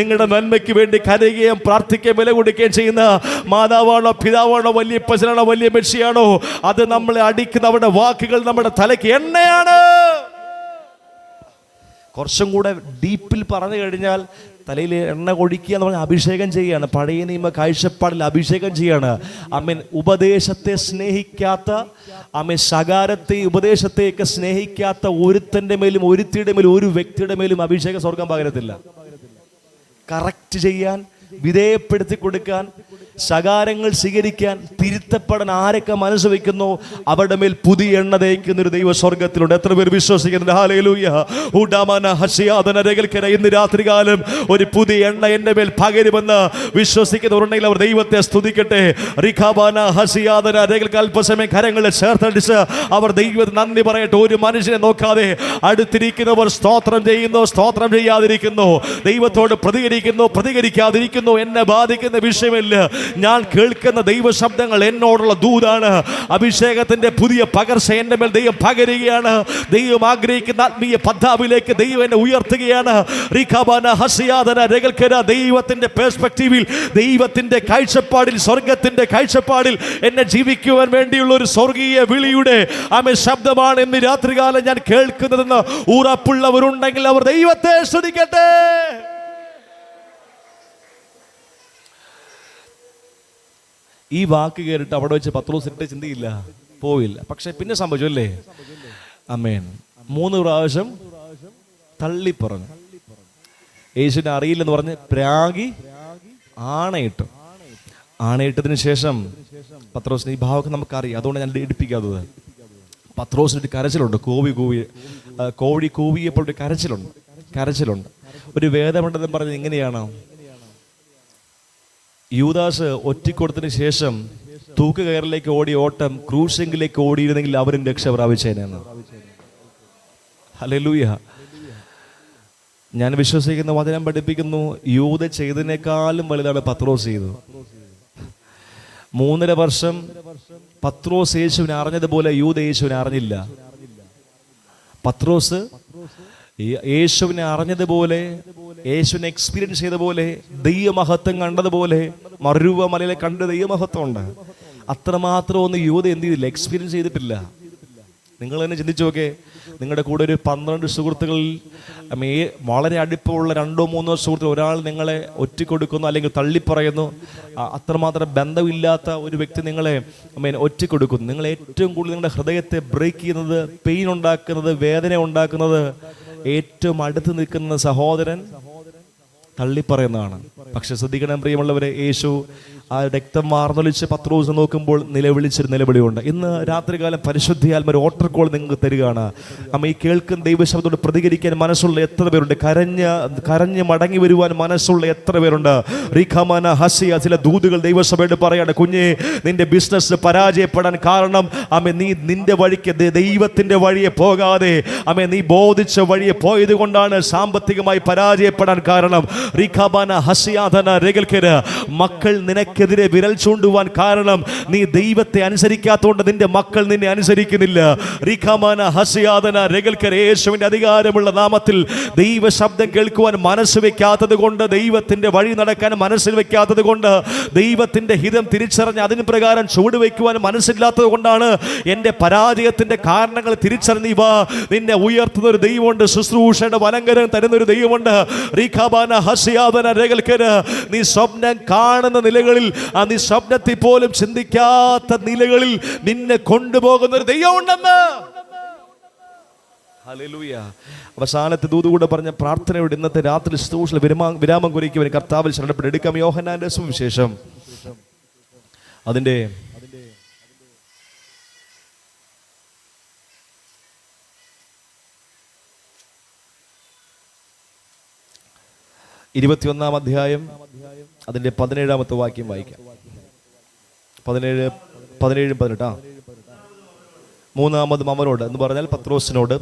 നിങ്ങളുടെ നന്മയ്ക്ക് വേണ്ടി കരയുകയും പ്രാർത്ഥിക്കുകയും വില കൊടുക്കുകയും ചെയ്യുന്ന മാതാവാണോ പിതാവാണോ വലിയ പശനാണോ വലിയ മെഷിയാണോ, അത് നമ്മളെ അടിക്കുന്ന അവരുടെ വാക്കുകൾ നമ്മുടെ തലയ്ക്ക് എണ്ണയാണ്. കുറച്ചും കൂടെ ഡീപ്പിൽ പറഞ്ഞു കഴിഞ്ഞാൽ തലയിൽ എണ്ണ കൊഴിക്കുക എന്ന് പറഞ്ഞാൽ അഭിഷേകം ചെയ്യുകയാണ്. പഴയ നിയമ കാഴ്ചപ്പാടിൽ അഭിഷേകം ചെയ്യാണ്. ആമേൻ, ഉപദേശത്തെ സ്നേഹിക്കാത്ത, ആമേൻ, ശകാരത്തെ ഉപദേശത്തെയൊക്കെ സ്നേഹിക്കാത്ത ഒരുത്തൻ്റെ മേലും ഒരുത്തിയുടെ മേലും ഒരു വ്യക്തിയുടെ മേലും അഭിഷേകം സ്വർഗം പകരത്തില്ല. കറക്റ്റ് ചെയ്യാൻ, വിധേയപ്പെടുത്തി കൊടുക്കാൻ, ശകാരങ്ങൾ സ്വീകരിക്കാൻ, തിരുത്തപ്പെടാൻ ആരൊക്കെ മനസ്സ് വയ്ക്കുന്നു അവരുടെ മേൽ പുതിയ എണ്ണ തേക്കുന്ന ഒരു ദൈവ സ്വർഗത്തിലുണ്ട്. എത്ര പേർ വിശ്വസിക്കുന്നുണ്ട്? ഹല്ലേലൂയ. ഇന്ന് രാത്രികാലം ഒരു പുതിയ എണ്ണ എൻ്റെ മേൽ പകരുമെന്ന് വിശ്വസിക്കുന്നവരുണ്ടെങ്കിൽ അവർ ദൈവത്തെ സ്തുതിക്കട്ടെ. അല്പസമയം കരങ്ങളെ ചേർത്തടിച്ച് അവർ ദൈവത്തിന് നന്ദി പറയട്ടെ. ഒരു മനുഷ്യനെ നോക്കാതെ അടുത്തിരിക്കുന്നവർ സ്തോത്രം ചെയ്യുന്നു, സ്തോത്രം ചെയ്യാതിരിക്കുന്നു, ദൈവത്തോട് പ്രതികരിക്കുന്നു, പ്രതികരിക്കാതിരിക്കുന്നു, എന്നെ ബാധിക്കുന്ന വിഷയമില്ല. ഞാൻ കേൾക്കുന്ന ദൈവശബ്ദങ്ങൾ എന്നോടുള്ള ദൂതാണ്. അഭിഷേകത്തിന്റെ പുതിയ പകർച്ച എൻ്റെ മേൽ ദൈവം പകരുകയാണ്. ദൈവം ആഗ്രഹിക്കുന്ന ആത്മീയ പദ്ധാവിലേക്ക് ദൈവം എന്നെ ഉയർത്തുകയാണ്. ദൈവത്തിന്റെ പെർസ്പെക്റ്റീവിൽ, ദൈവത്തിന്റെ കാഴ്ചപ്പാടിൽ, സ്വർഗത്തിന്റെ കാഴ്ചപ്പാടിൽ എന്നെ ജീവിക്കുവാൻ വേണ്ടിയുള്ള ഒരു സ്വർഗീയ വിളിയുടെ ശബ്ദമാണ് ഇന്ന് രാത്രികാലം ഞാൻ കേൾക്കുന്നതെന്ന് ഉറപ്പുള്ളവരുണ്ടെങ്കിൽ അവർ ദൈവത്തെ സ്തുതിക്കട്ടെ. ഈ വാക്ക് കേട്ടിട്ട് അവിടെ വെച്ച് പത്രോസ് ഇട്ട് ചിന്തയില്ല, പോയില്ല. പക്ഷെ പിന്നെ സംഭവിച്ചു അല്ലേ? ആമേൻ. 3 പ്രാവശ്യം തള്ളിപ്പറഞ്ഞു. യേശുവിനെ അറിയില്ലെന്ന് പറഞ്ഞ് പ്രാഗി ആണയിട്ടു. ആണയിട്ടതിന് ശേഷം പത്രോസിന് ഈ ഭാവമൊക്കെ നമുക്കറിയാം, അതുകൊണ്ട് ഞാൻ എടുപ്പിക്കാത്തത്. പത്രോസിനൊരു കരച്ചിലുണ്ട്. കോഴി കൂവിയപ്പോൾ ഒരു കരച്ചിലുണ്ട്. ഒരു വേദമുണ്ടെന്ന് പറഞ്ഞത് ഇങ്ങനെയാണ്: യൂദാസ് ഒറ്റിക്കൊടുത്തതിന് ശേഷം തൂക്കുകയറിലേക്ക് ഓടി ഓട്ടം ക്രൂശെങ്കിലേക്ക് ഓടിയിരുന്നെങ്കിൽ അവരും രക്ഷ പ്രാപിച്ചേനെന്ന്. ഹല്ലേലൂയ. ഞാൻ വിശ്വസിക്കുന്ന വചനം പഠിപ്പിക്കുന്നു, യൂദ ചെയ്തതിനേക്കാളും വലുതാണ് പത്രോസ് ചെയ്തത്. 3.5 വർഷം പത്രോസ് യേശുവിനെ അറിഞ്ഞതുപോലെ യൂദ യേശുവിനെ അറിഞ്ഞില്ല. പത്രോസ് യേശുവിനെ അറിഞ്ഞതുപോലെ, യേശുവിനെ എക്സ്പീരിയൻസ് ചെയ്ത പോലെ, ദൈവമഹത്വം കണ്ടതുപോലെ മറുരൂപ മലയിലെ കണ്ട് ദൈവമഹത്വം ഉണ്ട്. അത്രമാത്രം ഒന്നും യൂദ എന്ത് ചെയ്തില്ല, എക്സ്പീരിയൻസ് ചെയ്തിട്ടില്ല. നിങ്ങൾ തന്നെ ചിന്തിച്ചു നോക്കേ, നിങ്ങളുടെ കൂടെ ഒരു 12 സുഹൃത്തുക്കളിൽ വളരെ അടുപ്പമുള്ള 2-3 സുഹൃത്തുക്കൾ ഒരാൾ നിങ്ങളെ ഒറ്റിക്കൊടുക്കുന്നു അല്ലെങ്കിൽ തള്ളിപ്പറയുന്നു. അത്രമാത്രം ബന്ധമില്ലാത്ത ഒരു വ്യക്തി നിങ്ങളെ ഒറ്റിക്കൊടുക്കുന്നു. നിങ്ങൾ ഏറ്റവും കൂടുതൽ നിങ്ങളുടെ ഹൃദയത്തെ ബ്രേക്ക് ചെയ്യുന്നത്, പെയിൻ ഉണ്ടാക്കുന്നത്, വേദന ഉണ്ടാക്കുന്നത് ഏറ്റവും അടുത്ത് നിൽക്കുന്ന സഹോദരൻ തള്ളിപ്പറയുന്നതാണ്. പക്ഷെ ശ്രദ്ധിക്കണം പ്രിയമുള്ളവരെ, യേശു ആ രക്തം വാർന്നൊലിച്ച് പത്രോസ് നോക്കുമ്പോൾ നിലവിളിച്ചൊരു നിലവിളിയുണ്ട്. ഇന്ന് രാത്രികാലം പരിശുദ്ധിയാൽ ഒരു ഓട്ടർ കോൾ നിങ്ങൾക്ക് തരികയാണ്. ഈ കേൾക്കുന്ന ദൈവശബ്ദത്തോട് പ്രതികരിക്കാൻ മനസ്സുള്ള എത്ര പേരുണ്ട്? കരഞ്ഞ് മടങ്ങി വരുവാൻ മനസ്സുള്ള എത്ര പേരുണ്ട്? റിഖമന ഹസിയ ചില ദൂതുകൾ ദൈവസഭയോട് പറയാണ്, കുഞ്ഞെ, നിന്റെ ബിസിനസ് പരാജയപ്പെടാൻ കാരണം നീ നിന്റെ വഴിക്ക് ദൈവത്തിന്റെ വഴിയെ പോകാതെ നീ ബോധിച്ച വഴിയെ പോയത് കൊണ്ടാണ് സാമ്പത്തികമായി പരാജയപ്പെടാൻ കാരണം. റിഖമന ഹസിയാധന രഗൽക്കര മക്കൾ നിനക്കെതിരെ വിരൽ ചൂണ്ടുവാൻ കാരണം നീ ദൈവത്തെ അനുസരിക്കാത്തതുകൊണ്ട് നിന്റെ മക്കൾ നിന്നെ അനുസരിക്കുന്നില്ല. റിഖമന ഹസിയാധന രഗൽക്കര യേശുവിന്റെ അധികാരമുള്ള നാമത്തിൽ ദൈവ ശബ്ദം കേൾക്കുവാൻ മനസ്സ് വെക്കാത്തത് കൊണ്ട്, ദൈവത്തിന്റെ വഴി നടക്കാൻ മനസ്സിൽ വെക്കാത്തത് കൊണ്ട്, ദൈവത്തിന്റെ ഹിതം തിരിച്ചറിഞ്ഞ് അതിന് പ്രകാരം ചുവട് വയ്ക്കുവാൻ മനസ്സില്ലാത്തത് കൊണ്ടാണ് എന്റെ പരാജയത്തിന്റെ കാരണങ്ങൾ തിരിച്ചറിഞ്ഞ് വാ. നിന്നെ ഉയർത്തുന്ന ഒരു ദൈവമുണ്ട്, ശുശ്രൂഷയുടെ വലങ്കരം തരുന്ന ഒരു ദൈവമുണ്ട്. നീ സ്വപ്നം കാണുന്ന നിലകളിൽ, നീ സ്വപ്നത്തിൽ പോലും ചിന്തിക്കാത്ത നിലകളിൽ നിന്നെ കൊണ്ടുപോകുന്ന ഒരു ദൈവമുണ്ടെന്ന്. ഹല്ലേലൂയ. അവസാനത്തെ ദൂതുകൂടെ പറഞ്ഞ പ്രാർത്ഥനയോട് ഇന്നത്തെ രാത്രി ശുശ്രൂഷയിൽ വിരാമം കുറിക്കുവാൻ കർത്താവിൽ ശരണപ്പെട്ട് എടുക്കാം. യോഹന്നാന്റെ സുവിശേഷം അതിന്റെ 21-ാം അധ്യായം അതിന്റെ 17-ാമത്തെ വാക്യം വായിക്കാം. 17-18. മൂന്നാമതും അവനോട് എന്ന് പറഞ്ഞാൽ പത്രോസിനോട്